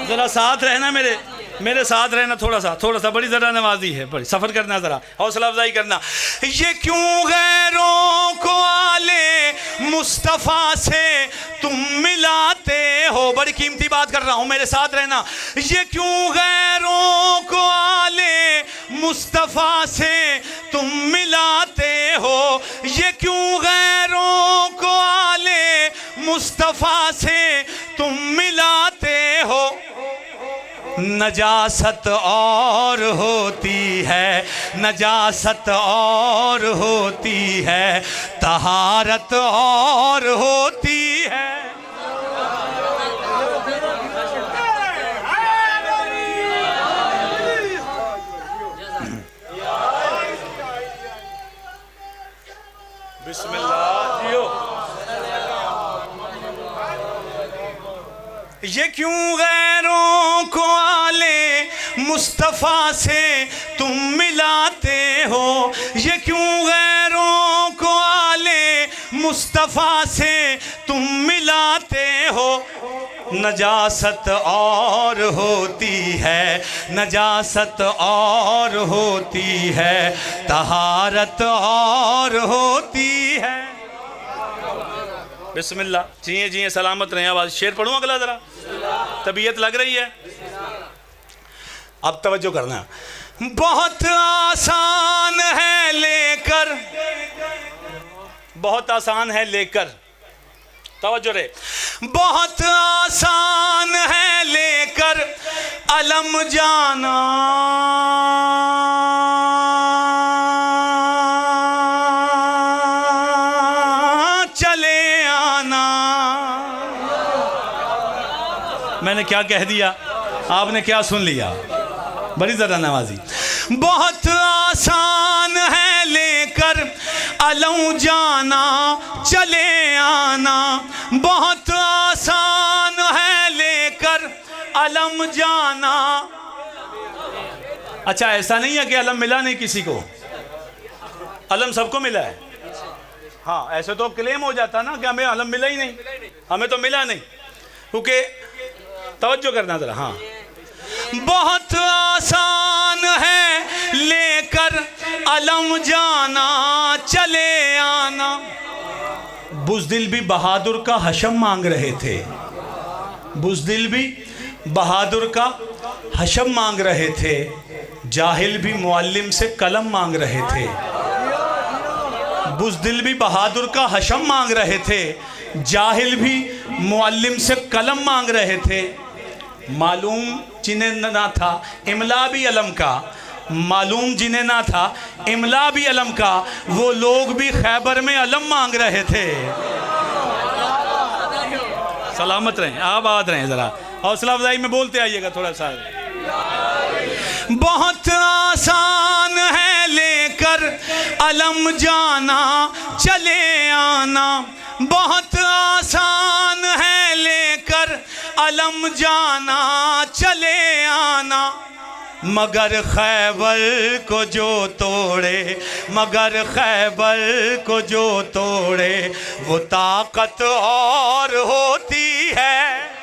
B: जरा साथ रहना, मेरे साथ रहना, थोड़ा सा बड़ी ज़रा नवाजी है, बड़ी सफ़र करना, ज़रा हौसला अफजाई करना। ये क्यों गैरों को आले मुस्तफ़ा से तुम मिलाते हो। बड़ी कीमती बात कर रहा हूँ, मेरे साथ रहना। ये क्यों गैरों को आले मुस्तफ़ा से तुम मिलाते हो। ये क्यों गैरों को आले मुस्तफ़ा से तुम मिलाते हो। नजासत और होती है, नजासत और होती है, तहारत और होती है। बिस्मिल्लाह जियो। ये क्यों गैरों को आले मुस्तफ़ा से तुम मिलाते हो। ये क्यों गैरों को आले मुस्तफ़ा से तुम मिलाते हो। नजासत और होती है, नजासत और होती है, तहारत और होती है। बिस्मिल्लाह। जिए जिए सलामत रहें। आवाज़ शेर पढ़ूँ अगला ज़रा, तबीयत लग रही है। अब तवज्जो करना। बहुत आसान है लेकर, बहुत आसान है लेकर, तवज्जो रे। बहुत आसान है लेकर अलम जाना, चले आना। मैंने क्या कह दिया, आपने क्या सुन लिया? बड़ी ज़रा नवाजी। बहुत आसान है लेकर अलम जाना, चले आना। बहुत आसान है लेकर अलम जाना। अच्छा, ऐसा नहीं है कि अलम मिला नहीं किसी को, अलम सबको मिला है। हाँ, ऐसे तो क्लेम हो जाता ना कि हमें अलम मिला ही नहीं, हमें तो मिला नहीं, क्योंकि तवज्जो करना जरा। हाँ, बहुत आसान है लेकर अलम जाना, चले आना। बुज़दिल भी बहादुर का हशम मांग रहे थे, बुज़दिल भी बहादुर का हशम मांग रहे थे, जाहिल भी मुअल्लिम से कलम मांग रहे थे। बुज़दिल भी बहादुर का हशम मांग रहे थे, जाहिल भी मुअल्लिम से कलम मांग रहे थे। मालूम जिन्हें ना था इमला भी अलम का, मालूम जिन्हें ना था इमला भी अलम का, वो लोग भी खैबर में अलम मांग रहे थे। सलामत रहें, आबाद रहें, ज़रा हौसला अफजाई में बोलते आइएगा थोड़ा सा। बहुत आसान है लेकर अलम जाना, चले आना। बहुत आसान है लेकर अलम जाना, चले आना। मगर खैबर को जो तोड़े, मगर खैबर को जो तोड़े, वो ताकत और होती है।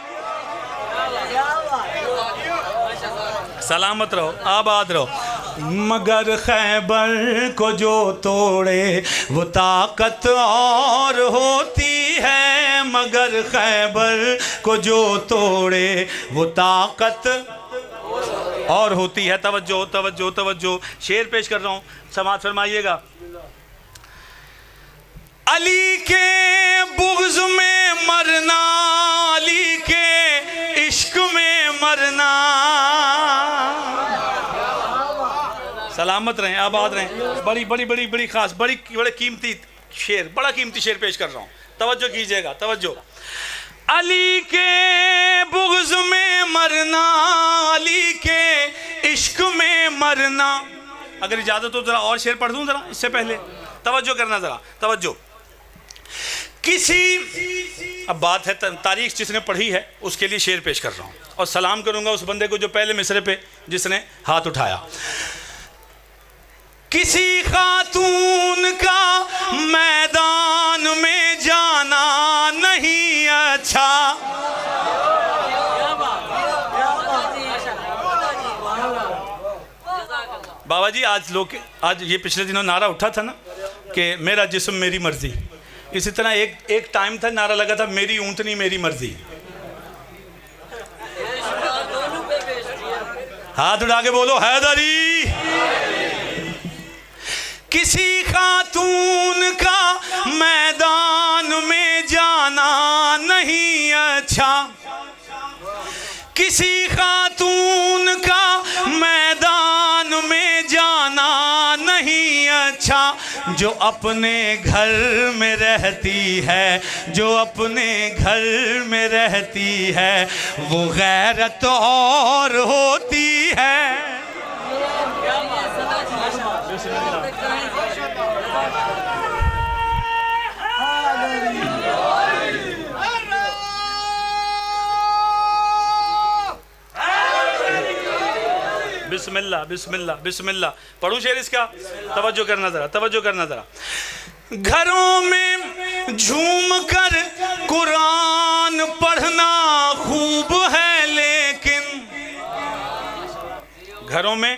B: सलामत रहो, आबाद रहो। मगर खैबर को जो तोड़े, वो ताकत और होती है। मगर खैबर को जो तोड़े, वो ताकत और होती है। तवज्जो तवज्जो तवज्जो, शेर पेश कर रहा हूँ, समाअत फरमाइएगा। अली के बुग़्ज़ में मरना, अली के इश्क में मरना। सलामत रहें, आबाद रहें। बड़ी बड़ी बड़ी बड़ी खास, बड़ी बड़े कीमती शेर, बड़ा कीमती शेर पेश कर रहा हूँ, तवज्जो कीजिएगा, तवज्जो। अली के बुग़्ज़ में मरना, अली के इश्क में मरना। अगर इजाज़त हो जरा और शेर पढ़ दूँ ज़रा इससे पहले, तवज्जो करना ज़रा, तवज्जो। किसी, अब बात है तारीख जिसने पढ़ी है उसके लिए शेर पेश कर रहा हूँ, और सलाम करूँगा उस बंदे को जो पहले मिसरे पे जिसने हाथ उठाया। किसी खातून का मैदान में जाना नहीं अच्छा। बाबा जी, आज ये पिछले दिनों नारा उठा था ना कि मेरा जिस्म मेरी मर्जी, इसी तरह एक टाइम था नारा लगा था मेरी ऊँटनी मेरी मर्जी। हाथ उठा के बोलो हैदरी। किसी खातून का मैदान में जाना नहीं अच्छा, किसी खातून का मैदान में जाना नहीं अच्छा। जो अपने घर में रहती है, जो अपने घर में रहती है, वो गैरत और होती है। बिस्मिल्लाह बिस्मिल्लाह बिस्मिल्लाह। पढ़ूं शेर इसका, तवज्जो करना जरा, तवज्जो करना जरा। घरों में झूम कर कुरान पढ़ना खूब है, लेकिन घरों में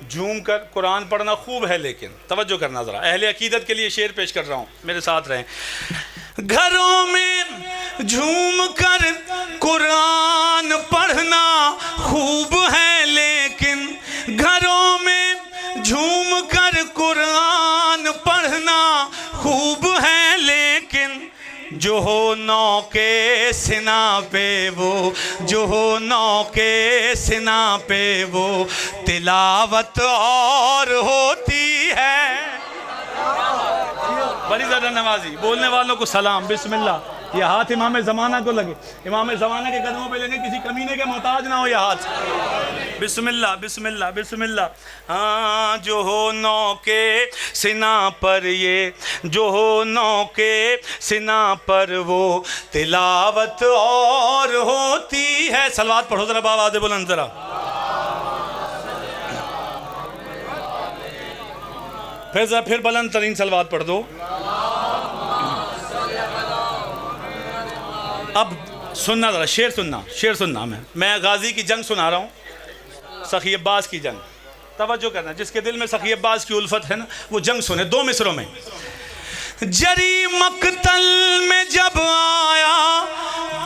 B: झूम कर कुरान पढ़ना खूब है, लेकिन तवज्जो करना ज़रा। अहले अकीदत के लिए शेर पेश कर रहा हूँ, मेरे साथ रहें। घरों में झूम कर कुरान पढ़ना खूब है, लेकिन घरों में झूम कर कुरान पढ़ना खूब है, लेकिन जो हो नौ के सिना पे वो, जो हो नौ के सिना पे वो, तिलावत और होती है। बड़ी ज़्यादा नवाजी, बोलने वालों को सलाम, बिस्मिल्लाह। ये हाथ इमाम ज़माना को लगे, इमाम ज़माना के कदमों पे लेंगे, किसी कमीने के मोहताज ना हो ये हाथ। बिस्मिल्लाह बिस्मिल्लाह बिस्मिल्लाह। हाँ, जो हो नौ के सिना पर ये, जो हो नौ के सिना पर वो, तिलावत और होती है। सलवात पढ़ो ज़रा बाबा, आदे बुलंद ज़रा। फिर बुलंद तरीन सलवात पढ़ दो। अब सुनना ज़रा, शेर सुनना। मैं गाजी की जंग सुना रहा हूँ, सखी अब्बास की जंग। तवज्जो करना, जिसके दिल में सखी अब्बास की उल्फत है ना, वो जंग सुने। 2 मिसरों में। जरी मक्तल में जब आया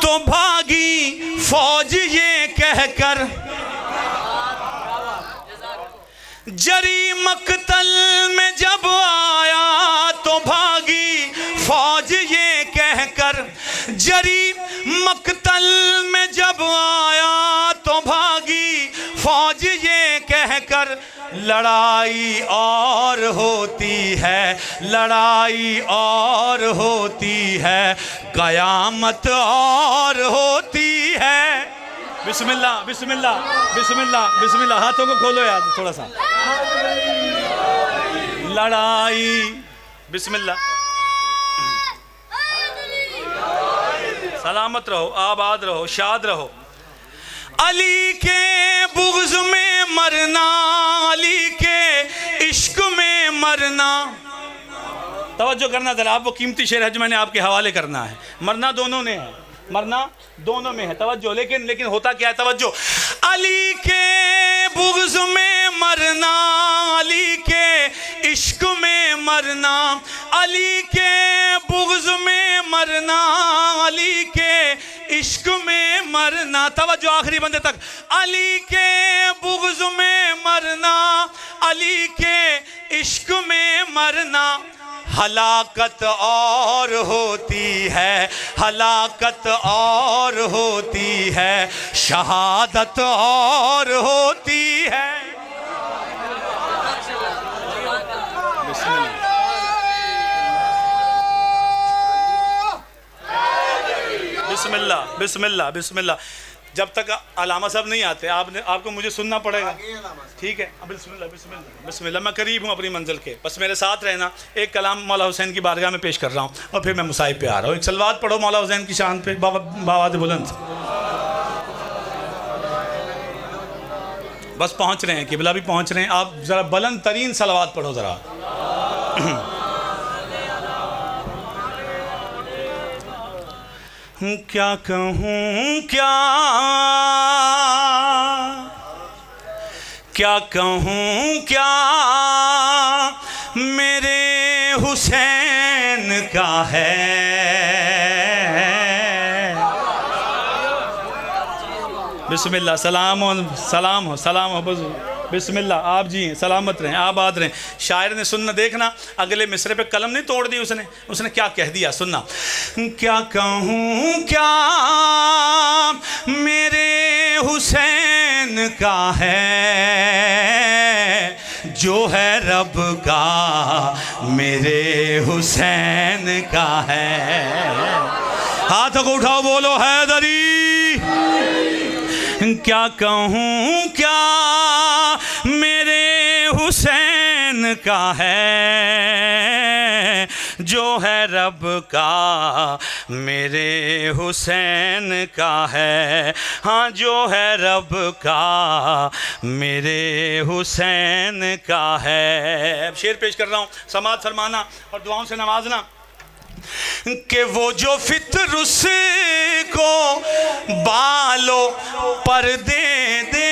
B: तो भागी फौज ये कहकर, जरी मक्तल में जब आया तो भागी फौज ये कहकर, जरी मक्तल में जब आया तो भागी फौज ये कहकर, लड़ाई और होती है, लड़ाई और होती है, कयामत और होती है। बिस्मिल्लाह बिस्मिल्लाह बिस्मिल्लाह बिस्मिल्लाह। हाथों को खोलो यार थोड़ा सा। लड़ाई, बिस्मिल्लाह। सलामत रहो, आबाद रहो, शाद रहो। अली के बुग़्ज़ में मरना, अली के इश्क में मरना। तवज्जो करना ज़रा, आप वो कीमती शेर हज मैंने आपके हवाले करना है। मरना दोनों ने है, मरना दोनों में है। तवज्जो, लेकिन होता क्या है, तवज्जो। अली के बुग़्ज़ में मरना, अली के इश्क में मरना, अली के बुग़्ज़ में मरना, अली के इश्क में मरना। तवज्जो आखिरी बंदे तक। अली के बुग़्ज़ में मरना, अली के इश्क में मरना, हलाकत और होती है, हलाकत और होती है, शहादत और होती है। बिस्मिल्लाह बिस्मिल्लाह बिस्मिल्लाह। जब तक अलामा साहब नहीं आते आपको मुझे सुनना पड़ेगा, ठीक है। बिस्मिल्लाह बिस्मिल्लाह बिस्मिल्लाह। मैं करीब हूँ अपनी मंजिल के, बस मेरे साथ रहना। एक कलाम मौला हुसैन की बारगाह में पेश कर रहा हूँ और फिर मैं मुसाहिब पे आ रहा हूँ। एक सलवात पढ़ो मौला हुसैन की शान पे, बावाद बुलंद। बस पहुँच रहे हैं, किबला भी पहुँच रहे हैं। आप ज़रा बुलंद तरीन सलवात पढ़ो ज़रा। क्या कहूँ क्या कहूँ क्या मेरे हुसैन का है। बिस्मिल्लाह। सलाम हो बिस्मिल्लाह। आप जी हैं, सलामत रहें, आबाद रहें। शायर ने सुनना, देखना अगले मिसरे पे कलम नहीं तोड़ दी उसने क्या कह दिया, सुनना। क्या कहूँ क्या मेरे हुसैन का है, जो है रब का मेरे हुसैन का है। हाथों को उठाओ, बोलो हैदरी। क्या कहूँ क्या मेरे हुसैन का है, जो है रब का मेरे हुसैन का है। हाँ, जो है रब का मेरे हुसैन का है। अब शेर पेश कर रहा हूँ, समाअत फरमाना और दुआओं से नवाजना। कि वो जो फितरुस को बालों पर दे दे,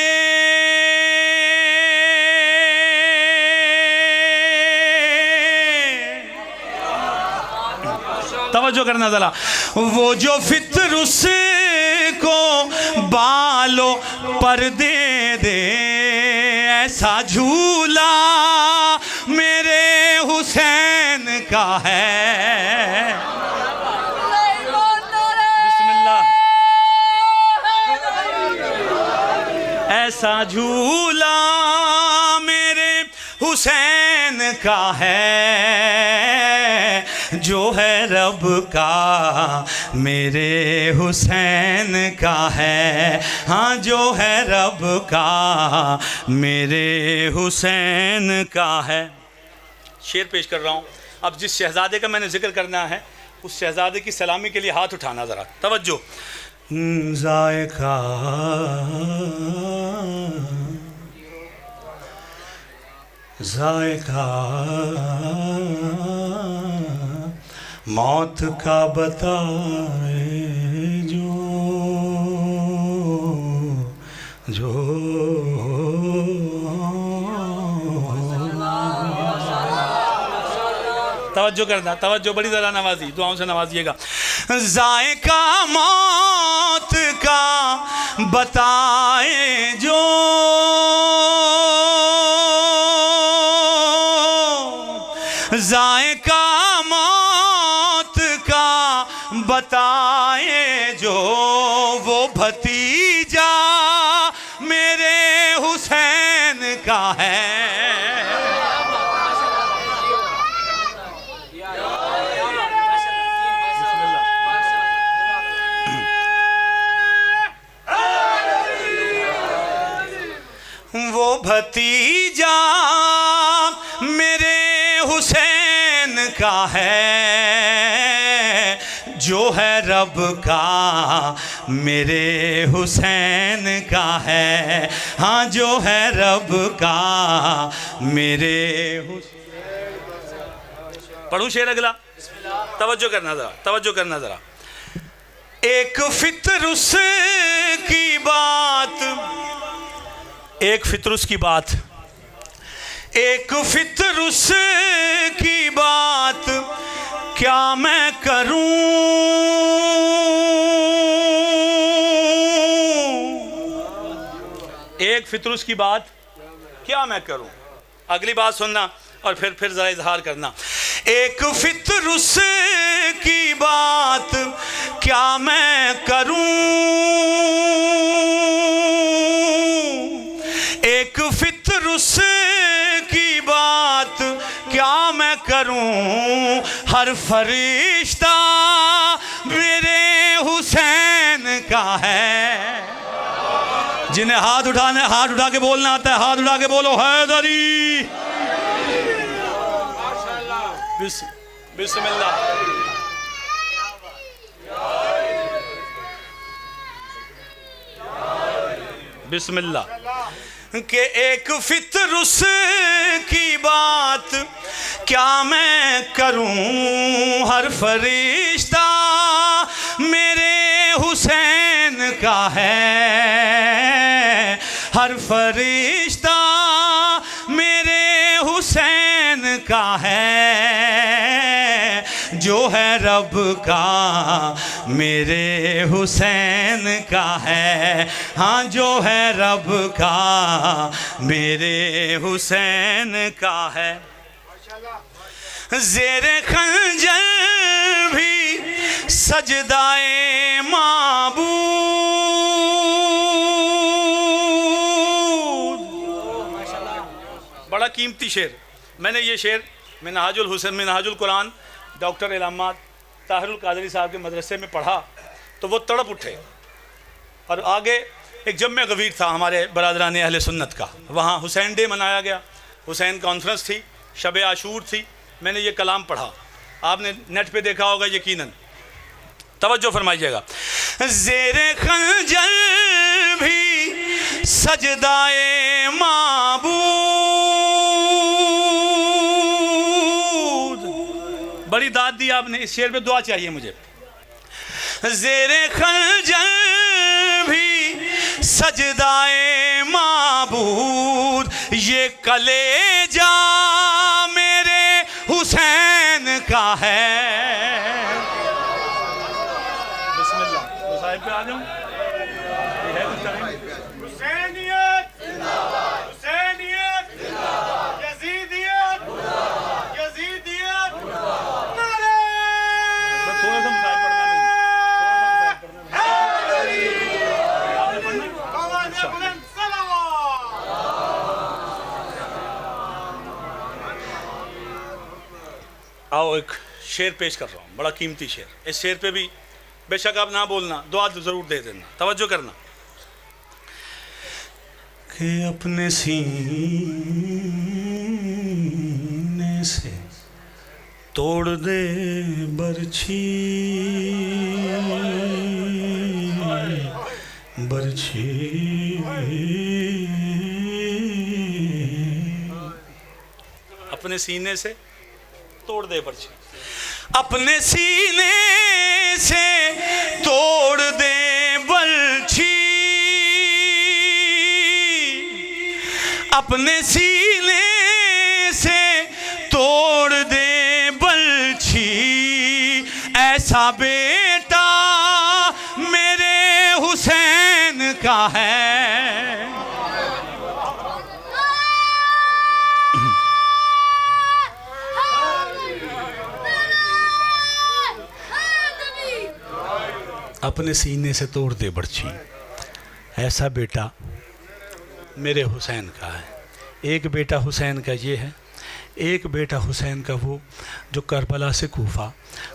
B: तवज्जो करना जरा। वो जो फितरुस को बालों पर दे दे, ऐसा झूला मेरे हुसैन का है। बिस्मिल्लाह। ऐसा झूला मेरे हुसैन का है, जो है रब का मेरे हुसैन का है। हाँ, जो है रब का मेरे हुसैन का है। शेर पेश कर रहा हूँ। अब जिस शहजादे का मैंने जिक्र करना है, उस शहजादे की सलामी के लिए हाथ उठाना ज़रा, तवज्जो। ज़ायक़ा जायका मौत का बताए जो तवज्जो करना, तवज्जो, बड़ी ज़रा नवाजी, दुआओं से नवाजिएगा। जायका मौत का बताए जो जायका मौत का बताए जो वो भतीजा मेरे हुसैन का है। वो भतीजा मेरे हुसैन का है, जो है रब का मेरे हुसैन का है। हाँ, जो है रब का मेरे पढ़ूं शेर अगला, तवज्जो करना ज़रा, तवज्जो करना ज़रा। एक फितरुस की बात, एक फितरुस की बात, एक फितरुस की बात क्या मैं करूं, एक फितरुस की बात क्या मैं करूं। अगली बात सुनना और फिर जरा इजहार करना। एक फितरुस की बात क्या मैं करूं, एक फितरुस की बात क्या मैं करूं। हर फरिश्ता मेरे हुसैन का है। जिन्हें हाथ उठा के बोलना आता है, हाथ उठा के बोलो हैदरी। बिस्मिल्लाह। बिस्मिल्लाह। कि एक फितरुस की बात क्या मैं करूं। हर फरिश्ता मेरे हुसैन का है, हर फरिश्ता मेरे हुसैन का है। जो है रब का मेरे हुसैन का है। हाँ, जो है रब का मेरे हुसैन का है। ज़ेरे खंजर भी सजदाए माबूद। बड़ा कीमती शेर। मैंने ये शेर मिनहाजुल हुसैन, मिनहाजुल कुरान डॉक्टर इलामा ताहिरुल कादरी साहब के मदरसे में पढ़ा तो वो तड़प उठे। और आगे एक जम्मे गवीर था हमारे बरादरान अहले सुन्नत का, वहाँ हुसैन डे मनाया गया, हुसैन कॉन्फ्रेंस थी, शब आशूर थी। मैंने ये कलाम पढ़ा, आपने नेट पे देखा होगा यकीनन। तवज्जो फरमाइएगा। ज़ेरे खंजर भी सजदाए माबूद। बड़ी दाद दी आपने, इस शेर पे दुआ चाहिए मुझे। ज़ेरे खंजर भी सजदाए माबूद। ये कलेजा मेरे हुसैन का है। बिस्मिल्लाह। तो साहिब पे आ जाऊं। हुसैनियत जिंदाबाद, हुसैनियत जिंदाबाद, यजीदियत जिंदाबाद, यजीदियत जिंदाबाद। थोड़ा सा मुसाहिब पढ़ना है, आओ एक शेर पेश कर रहा हूँ, बड़ा कीमती शेर। इस शेर पे भी बेशक आप ना बोलना, दुआ ज़रूर दे देना। तवज्जो करना। कि अपने सीने से तोड़ दे बरछी, बरछी अपने सीने से तोड़ दे बर्छी, अपने सीने से तोड़ दे बर्छी, अपने सीने से तोड़ दे बर्छी, ऐसा बेटा मेरे हुसैन का है। अपने सीने से तोड़ दे बर्छी, ऐसा बेटा मेरे हुसैन का है। एक बेटा हुसैन का ये है, एक बेटा हुसैन का वो जो करबला से कूफा,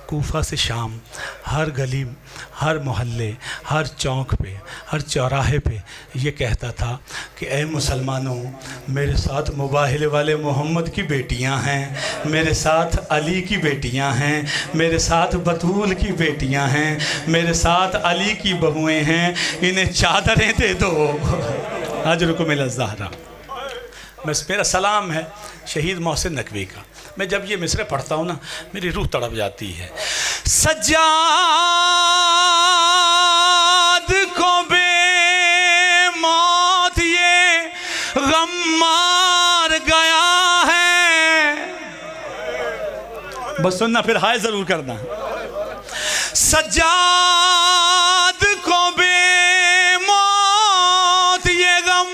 B: कूफा से शाम, हर गली, हर मोहल्ले, हर चौक पे, हर चौराहे पे ये कहता था कि ए मुसलमानों, मेरे साथ मुबाहिल वाले मोहम्मद की बेटियां हैं, मेरे साथ अली की बेटियां हैं, मेरे साथ बतूल की बेटियां हैं, मेरे साथ अली की बहुएं हैं, इन्हें चादरें दे दो। अजरुकुम मिनज़ ज़हरा। मेरा सलाम है शहीद मोहसिन नकवी का। मैं जब ये मिसरे पढ़ता हूँ ना, मेरी रूह तड़प जाती है। सज्जाद को बेमौत ये गम मार गया है। बस सुनना, फिर हाय ज़रूर करना। सज्जाद को बेमौत ये गम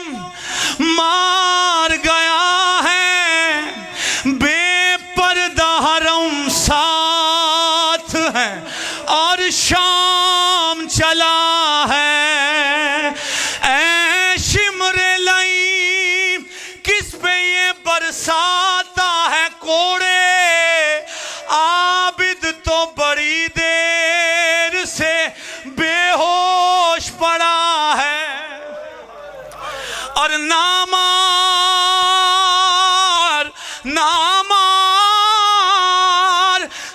B: मार गया है, बेपर्दा हरम साथ है और शाम चला है। ऐ शिमरे लई किस पे ये बरसाता है कोड़े, आबिद तो बड़ी देर से बेहोश पड़ा है। और नामार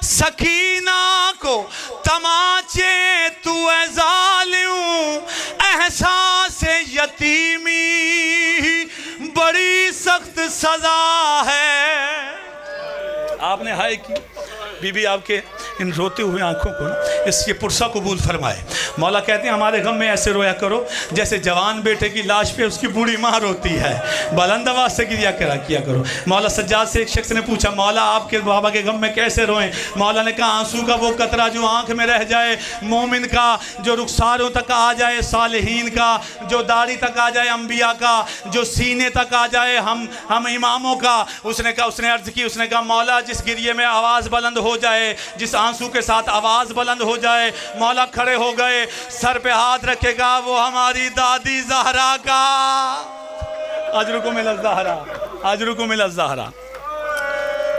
B: सकीना को तमाचे तू ए ज़ालिम, एहसास यतीमी बड़ी सख्त सजा है। आपने हाय की, बीबी आपके इन रोते हुए आंखों को इसके पुरसा कबूल फरमाए। मौला कहते हैं हमारे गम में ऐसे रोया करो जैसे जवान बेटे की लाश पे उसकी बूढ़ी माँ रोती है, बुलंद आवाज़ से किया करो। मौला सज्जाद से एक शख्स ने पूछा, मौला आपके बाबा के गम में कैसे रोएं? मौला ने कहा, आंसू का वो कतरा जो आंख में रह जाए, मोमिन का जो रुखसारों तक आ जाए, सालिहीन का जो दाढ़ी तक आ जाए, अम्बिया का जो सीने तक आ जाए, हम इमामों का। उसने अर्ज़ की, उसने कहा मौला जिस गिरिए में आवाज़ बुलंद हो जाए, जिस आंसू के साथ आवाज़ बुलंद हो जाए, मौला खड़े हो गए, सर पे हाथ रखेगा, वो हमारी दादी ज़हरा का। अजरुकुम मिनज़ ज़हरा, अजरुकुम मिनज़ ज़हरा,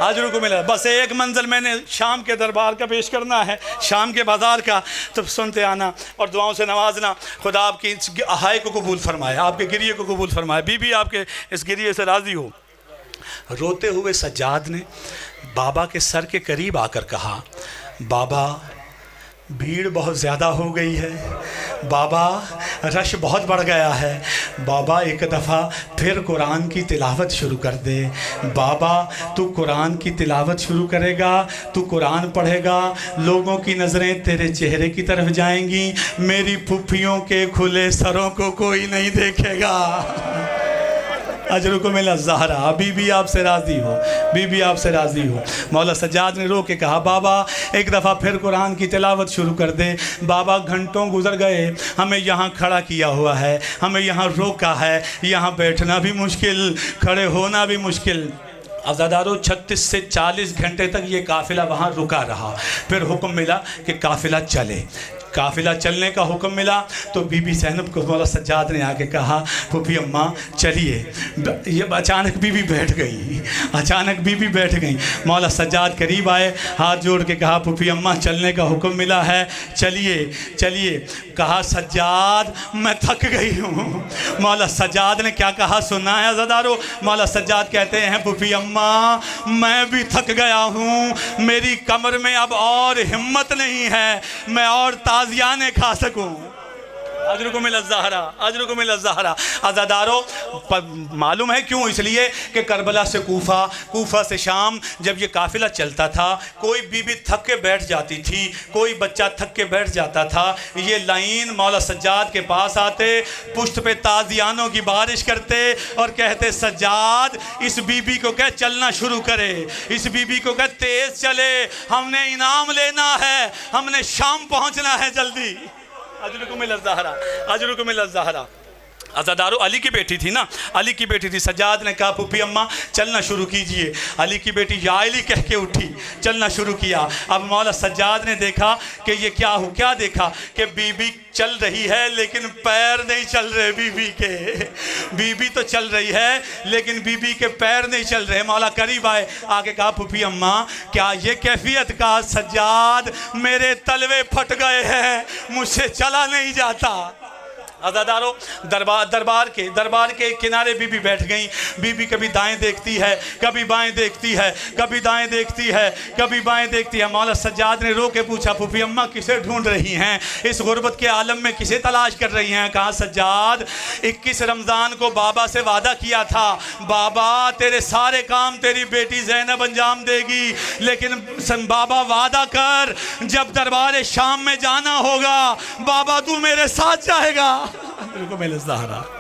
B: अजरुकुम मिनज़। बस एक मंजिल मैंने शाम के दरबार का पेश करना है, शाम के बाज़ार का, तो सुनते आना और दुआओं से नवाजना। खुदा आपकी इस हाय को कबूल फरमाए, आपके गिरिए को कबूल फरमाए, बीबी आपके इस गिरिए से राज़ी हो। रोते हुए सज्जाद ने बाबा के सर के करीब आकर कहा, बाबा भीड़ बहुत ज़्यादा हो गई है, बाबा रश बहुत बढ़ गया है, बाबा एक दफ़ा फिर कुरान की तिलावत शुरू कर दे। बाबा तू कुरान की तिलावत शुरू करेगा, तू कुरान पढ़ेगा, लोगों की नज़रें तेरे चेहरे की तरफ जाएंगी, मेरी फुफ्फियों के खुले सरों को कोई नहीं देखेगा। अजरुकुम मिनज़ ज़हरा। बीबी आपसे राज़ी हो, बीबी आपसे राज़ी हो। मौला सज्जाद ने रो के कहा, बाबा एक दफ़ा फिर कुरान की तिलावत शुरू कर दे। बाबा घंटों गुजर गए, हमें यहाँ खड़ा किया हुआ है, हमें यहाँ रोका है, यहाँ बैठना भी मुश्किल, खड़े होना भी मुश्किल। अज़ादारों 36 से 40 घंटे तक ये काफ़िला वहाँ रुका रहा। फिर हुक्म मिला कि काफ़िला चले। काफ़िला चलने का हुक्म मिला तो बीबी ज़ैनब को मौला सज्जाद ने आके कहा, फूफी अम्मा चलिए। ये अचानक बीबी बैठ गई, अचानक बीबी बैठ गई। मौला सज्जाद करीब आए, हाथ जोड़ के कहा, फूफी अम्मा चलने का हुक्म मिला है, चलिए चलिए। कहा, सज्जाद मैं थक गई हूँ। मौला सज्जाद ने क्या कहा सुना है अज़ादारों? मौला सज्जाद कहते हैं, फूफी अम्मा मैं भी थक गया हूँ, मेरी कमर में अब और हिम्मत नहीं है मैं और ताज़ियाने खा सकूं। अजरुकुमिल-ज़हरा। अज़ादारों, मालूम है क्यों? इसलिए कि करबला से कूफा, कूफा से शाम जब ये काफ़िला चलता था, कोई बीबी थक के बैठ जाती थी, कोई बच्चा थक के बैठ जाता था, ये लाइन मौला सज्जाद के पास आते, पुश्त पे ताज़ियानों की बारिश करते और कहते सज्जाद इस बीबी को कह चलना शुरू करे, इस बीबी को कह तेज़ चले, हमने इनाम लेना है, हमने शाम पहुँचना है जल्दी। अजरुकुमिल-ज़हरा, अजरुकुमिल-ज़हरा। अज़ादारों, अली की बेटी थी ना, अली की बेटी थी। सज्जाद ने कहा फूफी अम्मा चलना शुरू कीजिए। अली की बेटी या अली कह के उठी, चलना शुरू किया। अब मौला सज्जाद ने देखा कि ये क्या हो, क्या देखा कि बीबी चल रही है लेकिन पैर नहीं चल रहे बीबी के। बीबी तो चल रही है लेकिन बीबी के पैर नहीं चल रहे। मौला करीब आए, आके कहा फूफी अम्मा क्या ये कैफियत? का सज्जाद मेरे तलवे फट गए हैं, मुझसे चला नहीं जाता। अज़ादारों, दरबार के किनारे बीबी बैठ गई। बीबी कभी दाएं देखती है, कभी बाएं देखती है, कभी दाएं देखती है, कभी बाएं देखती है। मौला सज्जाद ने रो के पूछा फूफी अम्मा किसे ढूंढ रही हैं, इस गुर्बत के आलम में किसे तलाश कर रही हैं? कहा सज्जाद 21 रमज़ान को बाबा से वादा किया था, बाबा तेरे सारे काम तेरी बेटी ज़ैनब अंजाम देगी, लेकिन बाबा वादा कर जब दरबार शाम में जाना होगा बाबा तू मेरे साथ जाएगा। अजरुकुमिल-ज़हरा।